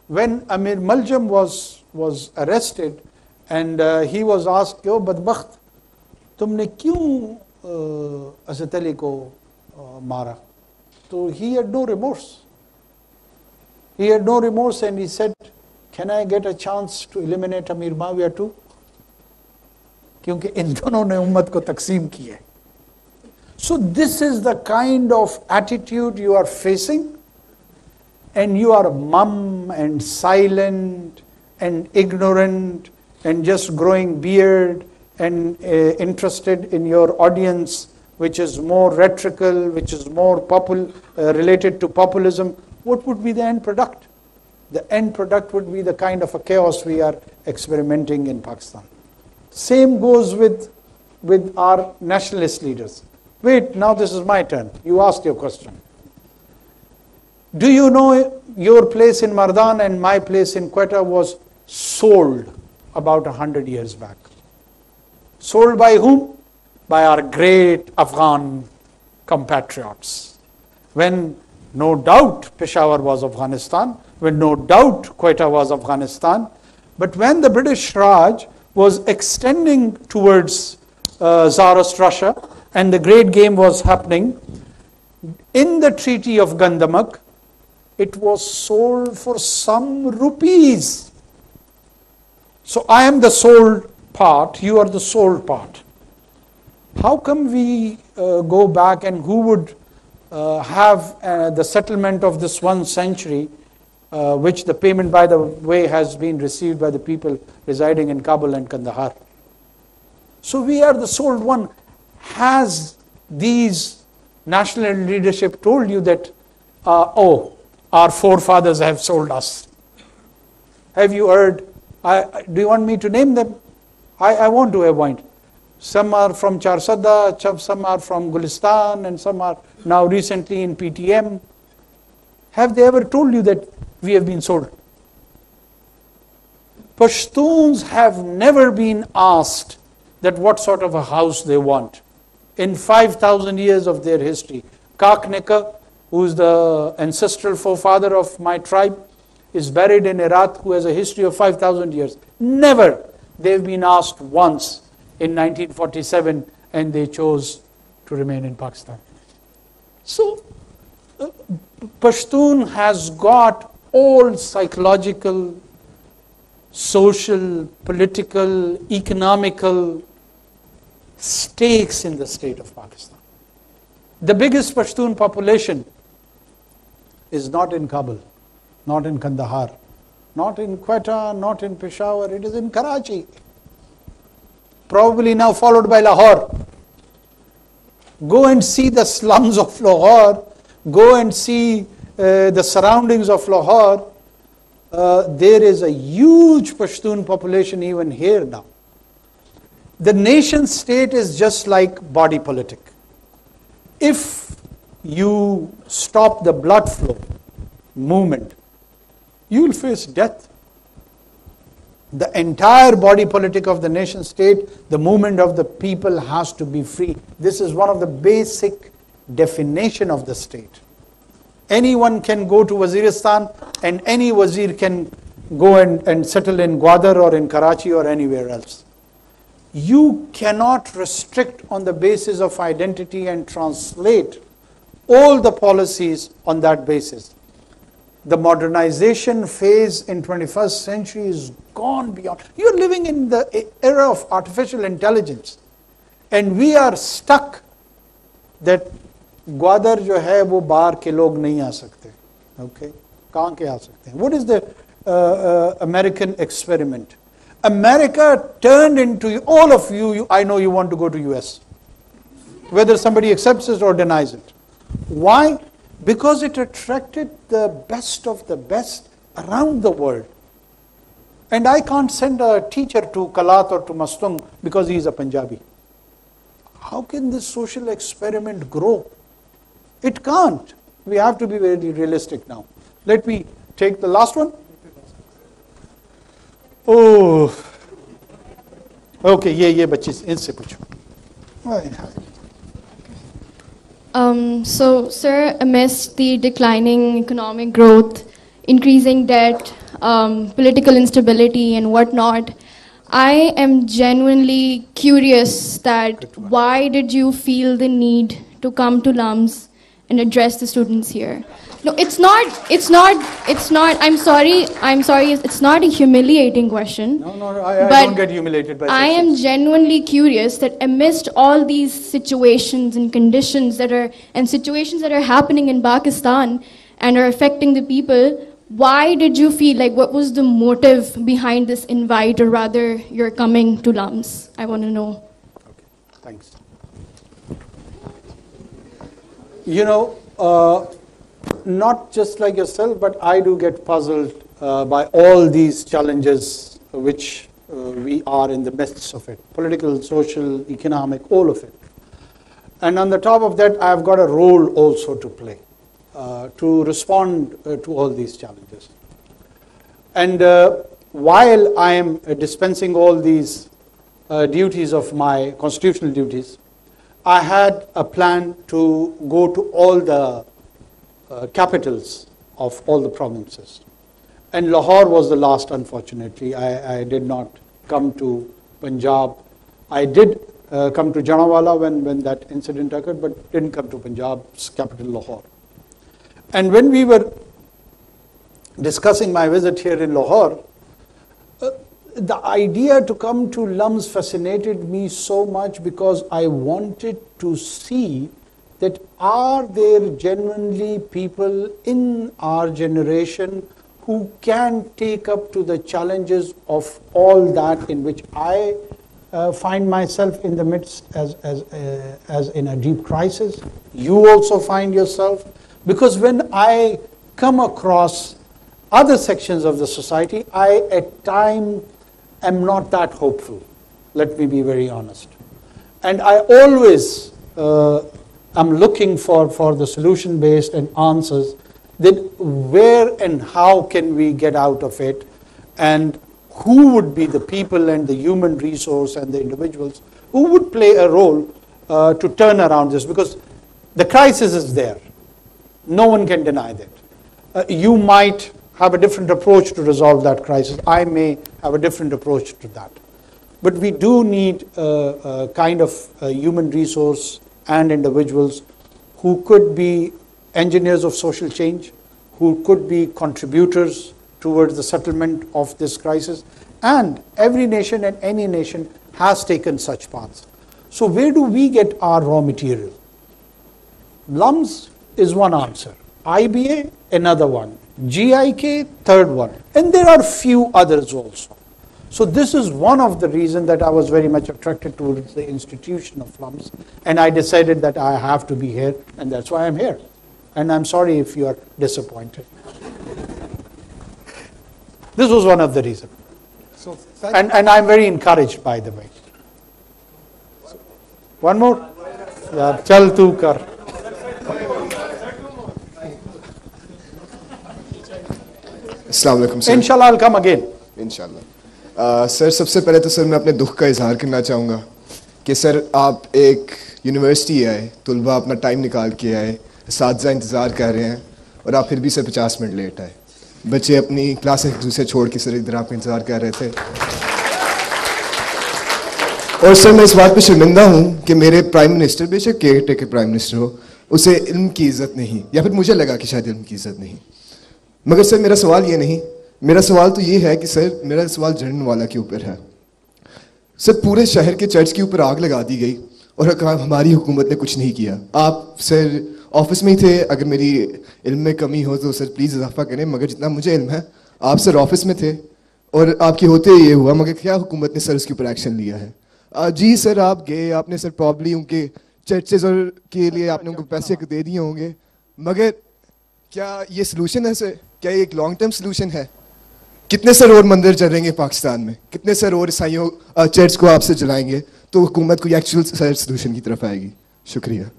When Amir Maljam was arrested and he was asked, "Yo badbakht, tumne kyun Hazrat Ali ko mara?" So he had no remorse. He had no remorse and he said, "Can I get a chance to eliminate Amir Muawiyah too? Kyunki in dono ne ummat ko taqseem ki hai." So this is the kind of attitude you are facing, and you are mum and silent and ignorant and just growing beard and interested in your audience, which is more rhetorical, which is more related to populism. What would be the end product? The end product would be the kind of a chaos we are experimenting in Pakistan. Same goes with our nationalist leaders. Wait, now this is my turn. You asked your question. Do you know your place in Mardan and my place in Quetta was sold about 100 years back? Sold by whom? By our great Afghan compatriots. When no doubt Peshawar was Afghanistan, when no doubt Quetta was Afghanistan, But when the British Raj was extending towards Tsarist Russia and the great game was happening, in the Treaty of Gandamak, it was sold for some rupees. So I am the sold part, you are the sold part. How come we go back, and who would have the settlement of this 1 century, which the payment, by the way, has been received by the people residing in Kabul and Kandahar? So we are the sold one. Has these national leadership told you that, oh, our forefathers have sold us? Have you heard? Do you want me to name them? I want to avoid. Some are from Charsadda, some are from Gulistan, and some are now recently in PTM. Have they ever told you that we have been sold? Pashtuns have never been asked that what sort of a house they want. In 5,000 years of their history, Kakar, who is the ancestral forefather of my tribe, is buried in Iraq, who has a history of 5,000 years. Never they've been asked once in 1947, and they chose to remain in Pakistan. So, Pashtun has got all psychological, social, political, economical stakes in the state of Pakistan. The biggest Pashtun population is not in Kabul, not in Kandahar, not in Quetta, not in Peshawar, it is in Karachi. Probably now followed by Lahore. Go and see the slums of Lahore, go and see the surroundings of Lahore. There is a huge Pashtun population even here now. The nation state is just like body politic. If you stop the blood flow movement, you will face death. The entire body politic of the nation state, the movement of the people has to be free. This is one of the basic definition of the state. Anyone can go to Waziristan, and any wazir can go and settle in Gwadar or in Karachi or anywhere else. You cannot restrict on the basis of identity and translate all the policies on that basis. The modernization phase in 21st century is gone beyond. You're living in the era of artificial intelligence, and we are stuck that Gwadar जो है वो बाहर के लोग नहीं आ सकते. Okay, कहाँ के आ सकते हैं? What is the American experiment? America turned into all of you. I know you want to go to US, whether somebody accepts it or denies it. Why? Because it attracted the best of the best around the world. And I can't send a teacher to Kalat or to Mastung because he is a Punjabi. How can this social experiment grow? It can't. We have to be very realistic now. Let me take the last one. Oh, okay, ये बच्चे इनसे पूछो. So, sir, amidst the declining economic growth, increasing debt, political instability and whatnot, I am genuinely curious that why did you feel the need to come to LUMS and address the students here? No, it's not, I'm sorry, it's not a humiliating question. No, I don't get humiliated by I am genuinely curious that amidst all these situations and conditions that are happening in Pakistan and are affecting the people, why did you feel like, what was the motive behind this invite, or rather you're coming to LUMS? I want to know. Okay, thanks. You know, not just like yourself, but I do get puzzled by all these challenges which we are in the midst of it. Political, social, economic, all of it. And on the top of that, I've got a role also to play to respond to all these challenges. And while I am dispensing all these duties of my constitutional duties, I had a plan to go to all the capitals of all the provinces And Lahore was the last, unfortunately. I did not come to Punjab. I did come to Janawala when that incident occurred, but didn't come to Punjab's capital, Lahore. And when we were discussing my visit here in Lahore, the idea to come to LUMS fascinated me so much because I wanted to see that are there genuinely people in our generation who can take up to the challenges of all that in which I find myself in the midst as in a deep crisis. You also find yourself, because when I come across other sections of the society, I at times am not that hopeful. Let me be very honest. And I always am looking for the solution-based and answers that where and how can we get out of it, and who would be the people and the human resource and the individuals who would play a role to turn around this, because the crisis is there. No one can deny that. You might have a different approach to resolve that crisis. I may have a different approach to that. But we do need a kind of human resource and individuals who could be engineers of social change, who could be contributors towards the settlement of this crisis. And every nation and any nation has taken such paths. So where do we get our raw material? LUMS is one answer. IBA, another one. GIK, third one. And there are few others also. So this is one of the reasons that I was very much attracted towards the institution of LUMS. And I decided that I have to be here, and that's why I'm here. And I'm sorry if you are disappointed. This was one of the reasons. So, and I'm very encouraged, by the way. One more? Yeah, chal tu kar. अस्सलाम वालेकुम sir. Inshallah, I'll come again. इंशाल्लाह। Sir सबसे पहले तो sir मैं अपने दुख का इजहार करना चाहूँगा कि सर आप एक यूनिवर्सिटी आए, तुलबा अपना टाइम निकाल के आए, असातिज़ा इंतज़ार कर रहे हैं और आप फिर भी सर 50 मिनट लेट आए। बच्चे अपनी क्लास एक दूसरे छोड़ के सर इधर आपका इंतज़ार कर रहे थे। और सर मैं इस बात पे शर्मिंदा हूँ कि मेरे प्राइम मिनिस्टर, बेशक केयरटेकर प्राइम मिनिस्टर हो, उसे इल्म की इज़्ज़त नहीं, या फिर मुझे लगा कि शायद इल्म की इज़्ज़त नहीं। मगर सर मेरा सवाल ये नहीं, मेरा सवाल तो ये है कि सर मेरा सवाल जनवाला के ऊपर है। सर पूरे शहर के चर्च के ऊपर आग लगा दी गई और हमारी हुकूमत ने कुछ नहीं किया। आप सर ऑफिस में ही थे, अगर मेरी इल्म में कमी हो तो सर प्लीज़ इजाफा करें, मगर जितना मुझे इल्म है आप सर ऑफिस में थे और आपके होते ये हुआ, मगर क्या हुकूमत ने सर उसके ऊपर एक्शन लिया है? जी सर आप गए, आपने सर प्रॉब्ली उनके चर्चेज और के लिए आपने उनको पैसे दे दिए होंगे, मगर क्या ये सलूशन है सर? क्या ये एक लॉन्ग टर्म सलूशन है? कितने सर और मंदिर जलेंगे पाकिस्तान में? कितने सर और ईसाइयों चर्च को आपसे जलाएंगे तो हुकूमत कोई एक्चुअल सर सलूशन की तरफ आएगी? शुक्रिया।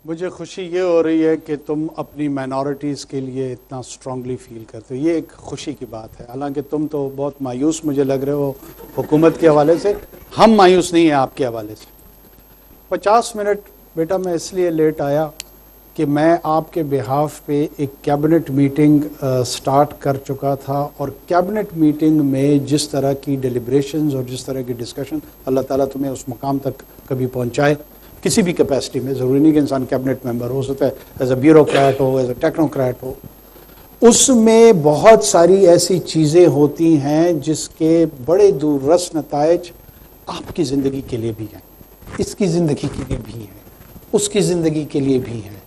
मुझे खुशी ये हो रही है कि तुम अपनी माइनॉरिटीज़ के लिए इतना स्ट्रांगली फील करते हो, ये एक खुशी की बात है। हालांकि तुम तो बहुत मायूस मुझे लग रहे हो हुकूमत के हवाले से, हम मायूस नहीं हैं आपके हवाले से। 50 मिनट बेटा मैं इसलिए लेट आया कि मैं आपके बिहाफ पे एक कैबिनेट मीटिंग स्टार्ट कर चुका था, और कैबिनेट मीटिंग में जिस तरह की डिलिब्रेशंस और जिस तरह की डिस्कशन, अल्लाह ताला तुम्हें उस मुकाम तक कभी पहुंचाए किसी भी कैपेसिटी में। ज़रूरी नहीं कि इंसान कैबिनेट मेंबर हो सकता है, एज अ ब्यूरोक्रेट हो, एज अ टेक्नोक्रेट हो। उसमें बहुत सारी ऐसी चीज़ें होती हैं जिसके बड़े दूररस नताइज आपकी ज़िंदगी के लिए भी हैं, इसकी ज़िंदगी के लिए भी हैं, उसकी ज़िंदगी के लिए भी हैं।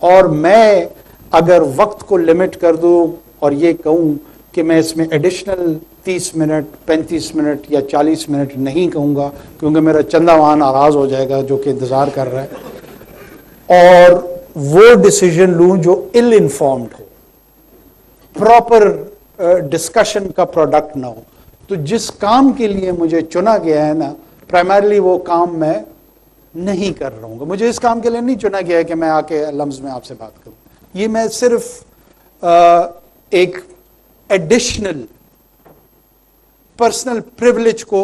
और मैं अगर वक्त को लिमिट कर दूं और ये कहूं कि मैं इसमें एडिशनल 30 मिनट, 35 मिनट या 40 मिनट नहीं कहूँगा, क्योंकि मेरा चंदा वहाँ नाराज़ हो जाएगा जो कि इंतज़ार कर रहा है, और वो डिसीजन लूँ जो इल इन्फॉर्म्ड हो, प्रॉपर डिस्कशन का प्रोडक्ट ना हो। तो जिस काम के लिए मुझे चुना गया है ना, प्राइमरली वो काम मैं नहीं कर रहा हूँ। मुझे इस काम के लिए नहीं चुना गया है कि मैं आके लम्स में आपसे बात करूँ। ये मैं सिर्फ एक एडिशनल पर्सनल प्रिविलेज को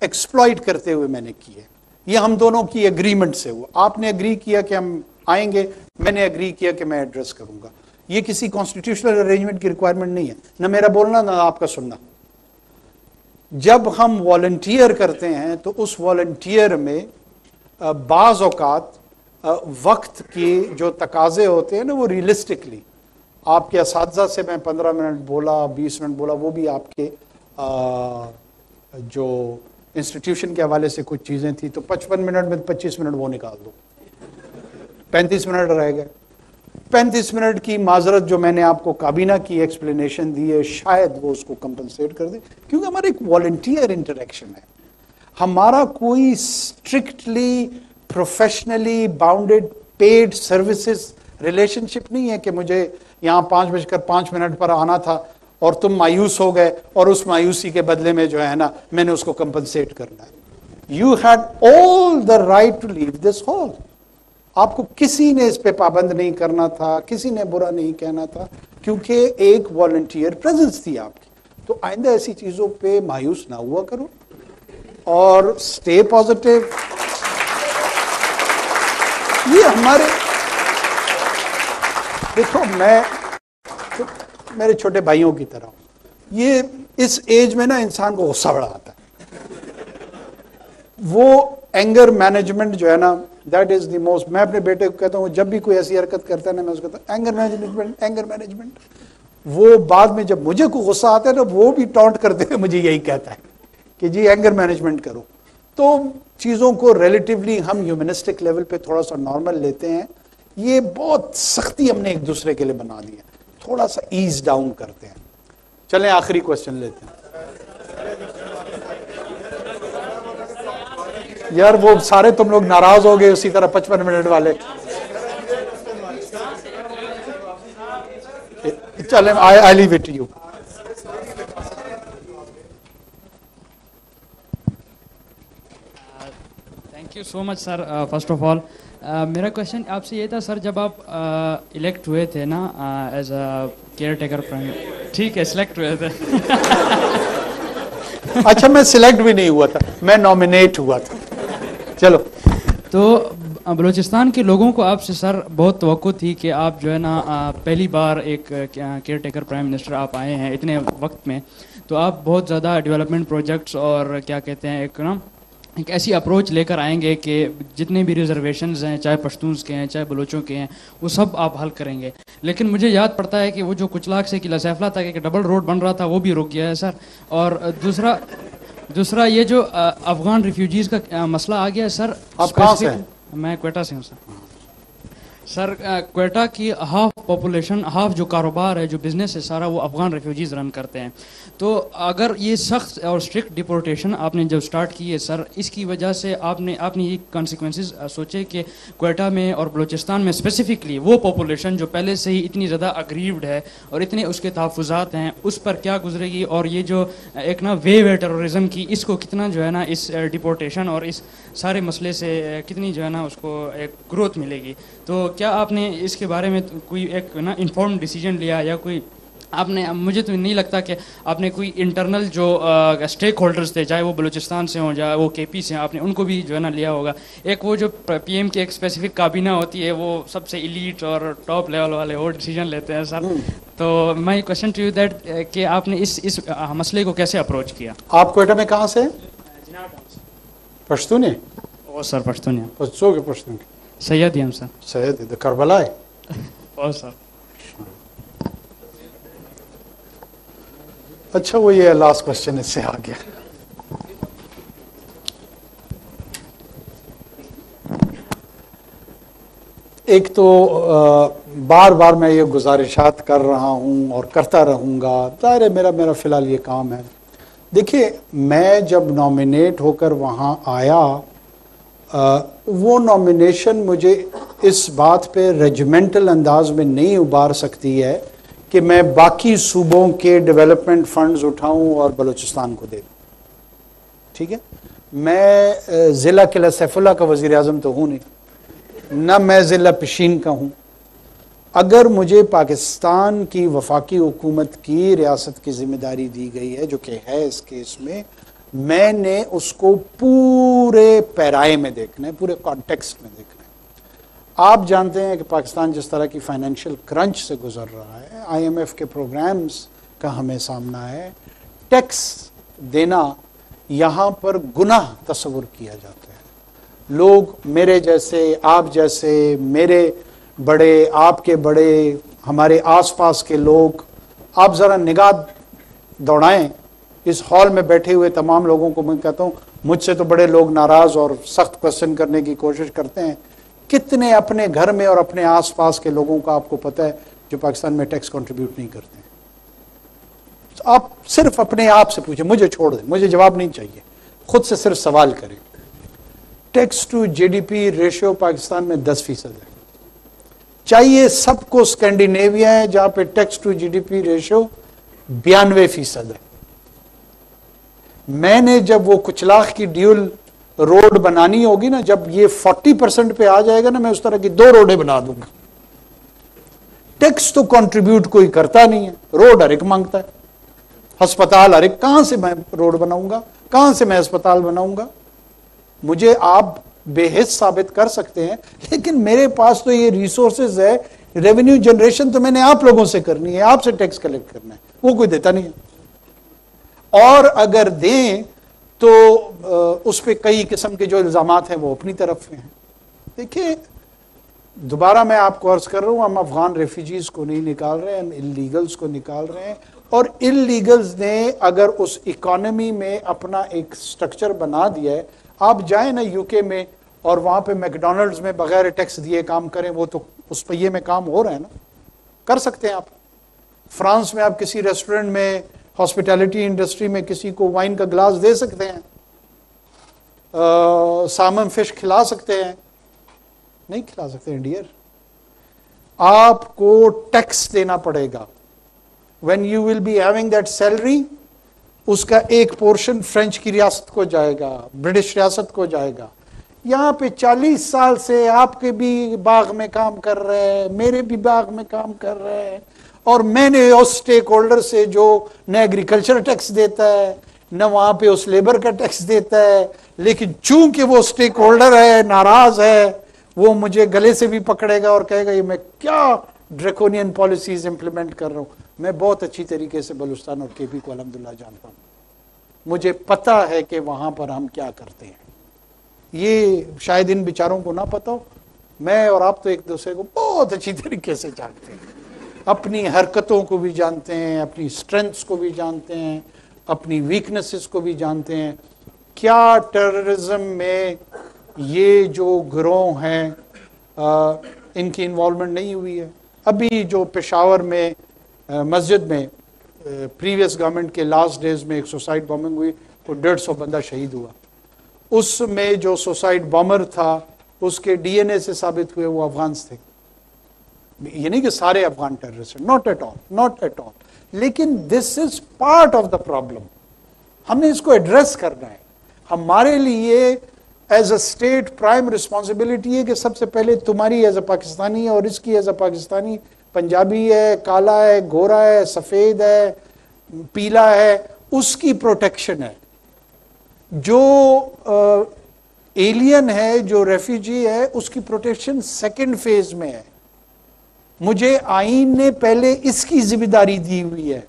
एक्सप्लॉइट करते हुए मैंने की है। ये हम दोनों की एग्रीमेंट से हुआ। आपने एग्री किया कि हम آئیں گے, میں نے اگری کیا کہ میں ایڈریس کروں گا. یہ کسی کانسٹیٹیوشنل ارینجمنٹ کی ریکوائرمنٹ نہیں ہے, نہ میرا بولنا نہ آپ کا سننا. جب ہم والنٹیئر کرتے ہیں تو اس والنٹیئر میں بعض اوقات وقت کی جو تقاضے ہوتے ہیں نا وہ ریئلسٹکلی, آپ کے اساتذہ سے میں 15 منٹ بولا 20 منٹ بولا, وہ بھی آپ کے جو انسٹیٹیوشن کے حوالے سے کچھ چیزیں تھیں, تو 55 منٹ میں 25 منٹ وہ نکال دو, 35 منٹ رہ گئے. 35 منٹ کی معذرت جو میں نے آپ کو کابینہ کی ایکسپلینیشن دی ہے, شاید وہ اس کو کمپنسیٹ کر دے, کیونکہ ہمارا ایک والنٹیئر انٹریکشن ہے. ہمارا کوئی strictly professionally bounded paid services relationship نہیں ہے کہ مجھے یہاں 5:05 پر آنا تھا اور تم مایوس ہو گئے اور اس مایوسی کے بدلے میں جو ہے نا میں نے اس کو کمپنسیٹ کرنا ہے. You had all the right to leave this hall. آپ کو کسی نے اس پہ پابند نہیں کرنا تھا, کسی نے برا نہیں کہنا تھا, کیونکہ ایک والنٹیئر پریزنس تھی آپ کی. تو آئندہ ایسی چیزوں پہ مایوس نہ ہوا کرو اور اسٹے پازیٹیو. یہ ہمارے دیکھو, میں میرے چھوٹے بھائیوں کی طرح ہوں. یہ اس ایج میں نا انسان کو غصہ بڑا آتا ہے. وہ اینگر مینجمنٹ جو ہے نا, دیٹ از دی موسٹ. میں اپنے بیٹے کو کہتا ہوں جب بھی کوئی ایسی حرکت کرتا ہے نا, میں اس کو کہتا ہوں اینگر مینجمنٹ. وہ بعد میں جب مجھے کو غصہ آتا ہے نا, وہ بھی ٹانٹ کرتے ہوئے مجھے یہی کہتا ہے کہ جی اینگر مینجمنٹ کرو. تو چیزوں کو ریلیٹیولی ہم ہیومنسٹک لیول پہ تھوڑا سا نارمل لیتے ہیں. یہ بہت سختی ہم نے ایک دوسرے کے لیے بنا دی ہے, تھوڑا سا ایز ڈاؤن کرتے ہیں. چلیں آخری کوشچن لیتے ہیں. یار وہ سارے تم لوگ ناراض ہو گئے اسی طرح 55 منٹ والے. چلیں I leave it to you. Thank you so much sir. First of all میرا کوشچن آپ سے یہ تھا سر, جب آپ الیکٹ ہوئے تھے نا as a care taker prime, ٹھیک ہے سلیکٹ ہوئے تھے. اچھا میں سلیکٹ بھی نہیں ہوا تھا, میں نامینیٹ ہوا تھا. چلو, تو بلوچستان کے لوگوں کو آپ سے سر بہت توقع تھی کہ آپ جو ہے نا پہلی بار ایک کیئر ٹیکر پرائم منسٹر آپ آئے ہیں اتنے وقت میں, تو آپ بہت زیادہ ڈیولپمنٹ پروجیکٹس اور کیا کہتے ہیں ایک ایسی اپروچ لے کر آئیں گے کہ جتنے بھی ریزرویشنز ہیں, چاہے پشتونز کے ہیں چاہے بلوچوں کے ہیں, وہ سب آپ حل کریں گے. لیکن مجھے یاد پڑتا ہے کہ وہ جو کچلاک سے قلعہ سیفلا تھا کہ ڈبل روڈ بن رہا تھا وہ بھی رک گیا ہے سر. اور دوسرا یہ جو افغان ریفیوجیز کا مسئلہ آ گیا ہے سر. آپ کہاں سے ہیں؟ میں کوئٹہ سے ہوں سر. سر کوئٹہ کی ہاف پاپولیشن, ہاف جو کاروبار ہے جو بزنس ہے سارا وہ افغان ریفیوجیز رن کرتے ہیں. تو اگر یہ سخت اور اسٹرکٹ ڈپورٹیشن آپ نے جب سٹارٹ کی ہے سر, اس کی وجہ سے آپ نے یہ کانسیکوینسز سوچے کہ کوئٹہ میں اور بلوچستان میں اسپیسیفکلی وہ پاپولیشن جو پہلے سے ہی اتنی زیادہ اگریوڈ ہے اور اتنے اس کے تحفظات ہیں, اس پر کیا گزرے گی, اور یہ جو ایک نا ویو ہے ٹیررزم کی, اس کو کتنا جو ہے نا اس ڈپورٹیشن اور اس سارے مسئلے سے کتنی جو ہے نا اس کو ایک گروتھ ملے گی. تو کیا آپ نے اس کے بارے میں کوئی ایک نا انفارمڈ ڈیسیجن لیا, یا کوئی آپ نے, مجھے تو نہیں لگتا کہ آپ نے کوئی انٹرنل جو اسٹیک ہولڈرز تھے, چاہے وہ بلوچستان سے ہوں چاہے وہ کے پی سے ہیں, آپ نے ان کو بھی جو ہے نا لیا ہوگا. ایک وہ جو پی ایم کی ایک اسپیسیفک کابینہ ہوتی ہے وہ سب سے ایلیٹ اور ٹاپ لیول والے وہ ڈیسیجن لیتے ہیں سر. تو my question to you that کہ آپ نے اس مسئلے کو کیسے اپروچ کیا؟ آپ کوئٹہ میں کہاں سے پشتون ہیں؟ او سر پشتون ہیں. پشتون کے پشتون کے سید ہم سر. سید کربلا ہے. او سر. اچھا وہ یہ لاسٹ کوشچن اس سے آ گیا. ایک تو بار بار میں یہ گزارشات کر رہا ہوں اور کرتا رہوں گا, ظاہر ہے میرا فی الحال یہ کام ہے. دیکھیے میں جب نامینیٹ ہو کر وہاں آیا, وہ نامینیشن مجھے اس بات پہ ریجیمنٹل انداز میں نہیں ابار سکتی ہے کہ میں باقی صوبوں کے ڈیولپمنٹ فنڈز اٹھاؤں اور بلوچستان کو دے دوں. ٹھیک ہے, میں ضلع قلعہ سیف اللہ کا وزیر اعظم تو ہوں نہیں, نہ میں ضلع پشین کا ہوں. اگر مجھے پاکستان کی وفاقی حکومت کی ریاست کی ذمہ داری دی گئی ہے, جو کہ ہے اس کیس میں نے اس کو پورے پیرائے میں دیکھنا ہے, پورے کانٹیکسٹ میں دیکھنا ہے. آپ جانتے ہیں کہ پاکستان جس طرح کی فائنینشیل کرنچ سے گزر رہا ہے, IMF کے پروگرامز کا ہمیں سامنا ہے, ٹیکس دینا یہاں پر گناہ تصور کیا جاتا ہے. لوگ میرے جیسے, آپ جیسے, میرے بڑے, آپ کے بڑے, ہمارے آس پاس کے لوگ, آپ ذرا نگاہ دوڑائیں اس ہال میں بیٹھے ہوئے تمام لوگوں کو. میں کہتا ہوں مجھ سے تو بڑے لوگ ناراض اور سخت کوشچن کرنے کی کوشش کرتے ہیں. کتنے اپنے گھر میں اور اپنے آس پاس کے لوگوں کا آپ کو پتہ ہے جو پاکستان میں ٹیکس کنٹریبیوٹ نہیں کرتے ہیں؟ آپ صرف اپنے آپ سے پوچھیں, مجھے چھوڑ دیں, مجھے جواب نہیں چاہیے, خود سے صرف سوال کریں. Tax to GDP ratio Pakistan میں 10% ہے. چاہیے سب کو اسکینڈینیویا ہے جہاں پہ ٹیکس ٹو GDP ریشیو 92% ہے. میں نے جب وہ کچھ لاکھ کی ڈیول روڈ بنانی ہوگی نا, جب یہ 40% پہ آ جائے گا نا, میں اس طرح کی 2 روڈیں بنا دوں گا. ٹیکس تو کنٹریبیوٹ کوئی کرتا نہیں ہے, روڈ ہر ایک مانگتا ہے, ہسپتال ہر ایک. کہاں سے میں روڈ بناؤں گا, کہاں سے میں ہسپتال بناؤں گا؟ مجھے آپ بے حس ثابت کر سکتے ہیں, لیکن میرے پاس تو یہ ریسورسز ہے, ریونیو جنریشن تو میں نے آپ لوگوں سے کرنی ہے, آپ سے ٹیکس کلیکٹ کرنا ہے, وہ کوئی دیتا نہیں ہے. اور اگر دیں تو اس پہ کئی قسم کے جو الزامات ہیں وہ اپنی طرف سے ہیں. دیکھیں دوبارہ میں آپ کو عرض کر رہا ہوں, ہم افغان ریفیوجیز کو نہیں نکال رہے ہیں, ہم اللیگلز کو نکال رہے ہیں. اور اللیگلز نے اگر اس اکانومی میں اپنا ایک سٹرکچر بنا دیا ہے, آپ جائیں نا UK میں اور وہاں پہ میکڈونلڈز میں بغیر ٹیکس دیے کام کریں, وہ تو اس پہیے میں کام ہو رہا ہے نا, کر سکتے ہیں آپ. فرانس میں آپ کسی ریسٹورنٹ میں, ہاسپٹیلٹی انڈسٹری میں کسی کو وائن کا گلاس دے سکتے ہیں, سالمن فش کھلا سکتے ہیں, نہیں کھلا سکتے ہیں ڈیئر. آپ کو ٹیکس دینا پڑے گا. when you will be having that salary, اس کا ایک پورشن فرینچ کی ریاست کو جائے گا, برٹش ریاست کو جائے گا. یہاں پہ 40 سال سے آپ کے بھی باغ میں کام کر رہے ہیں, میرے بھی باغ میں کام کر رہے ہیں, اور میں نے اس سٹیک ہولڈر سے جو نہ ایگریکلچر ٹیکس دیتا ہے نہ وہاں پہ اس لیبر کا ٹیکس دیتا ہے, لیکن چونکہ وہ سٹیک ہولڈر ہے, ناراض ہے, وہ مجھے گلے سے بھی پکڑے گا اور کہے گا یہ میں کیا ڈریکونین پالیسیز امپلیمنٹ کر رہا ہوں. میں بہت اچھی طریقے سے بلوچستان اور KP کو الحمدللہ جانتا ہوں, مجھے پتا ہے کہ وہاں پر ہم کیا کرتے ہیں. یہ شاید ان بیچاروں کو نہ پتا ہو, میں اور آپ تو ایک دوسرے کو بہت اچھی طریقے سے جانتے ہیں, اپنی حرکتوں کو بھی جانتے ہیں, اپنی اسٹرینتھس کو بھی جانتے ہیں, اپنی ویکنسز کو بھی جانتے ہیں. کیا ٹیررزم میں یہ جو گروہ ہیں ان کی انوالومنٹ نہیں ہوئی ہے؟ ابھی جو پشاور میں مسجد میں پریویس گورنمنٹ کے لاسٹ ڈیز میں ایک سوسائڈ بامبنگ ہوئی, تو 150 بندہ شہید ہوا. اس میں جو سوسائڈ بامر تھا اس کے DNA سے ثابت ہوئے وہ افغانس تھے. یہ نہیں کہ سارے Afghan terrorist, not at all, not at all, لیکن this is part of the problem. ہم نے اس کو ایڈریس کرنا ہے. ہمارے لیے as a state prime responsibility ہے کہ سب سے پہلے تمہاری ایز اے پاکستانی اور اس کی ایز اے پاکستانی, پنجابی ہے, کالا ہے, گورا ہے, سفید ہے, پیلا ہے, اس کی پروٹیکشن ہے. جو ایلین ہے, جو ریفیوجی ہے, اس کی پروٹیکشن سیکنڈ فیز میں ہے. مجھے آئین نے پہلے اس کی ذمہ داری دی ہوئی ہے.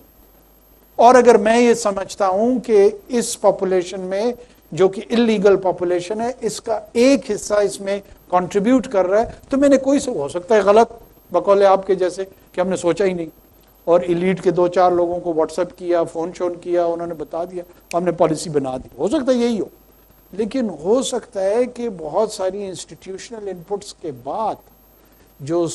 اور اگر میں یہ سمجھتا ہوں کہ اس پاپولیشن میں جو کہ اللیگل پاپولیشن ہے, اس کا ایک حصہ اس میں کنٹریبیوٹ کر رہا ہے, تو میں نے کوئی سے ہو سکتا ہے غلط بقول آپ کے جیسے کہ ہم نے سوچا ہی نہیں, اور ایلیٹ کے 2-4 لوگوں کو واٹس ایپ کیا, فون شون کیا, انہوں نے بتا دیا, ہم نے پالیسی بنا دی. ہو سکتا ہے یہی ہو, لیکن ہو سکتا ہے کہ بہت ساری انسٹیٹیوشنل انپٹس کے بعد جو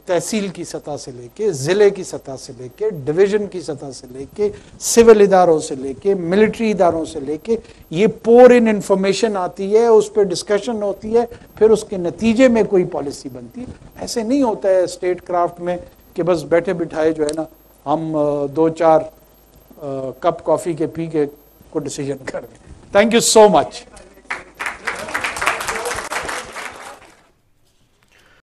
تحصیل کی سطح سے لے کے, ضلع کی سطح سے لے کے, ڈویژن کی سطح سے لے کے, سول اداروں سے لے کے, ملٹری اداروں سے لے کے, یہ پور ان انفارمیشن آتی ہے, اس پہ ڈسکشن ہوتی ہے, پھر اس کے نتیجے میں کوئی پالیسی بنتی ہے. ایسے نہیں ہوتا ہے اسٹیٹ کرافٹ میں کہ بس بیٹھے بٹھائے جو ہے نا ہم 2-4 کپ کافی کے پی کے کو ڈیسیجن کر دیں. Thank you so much.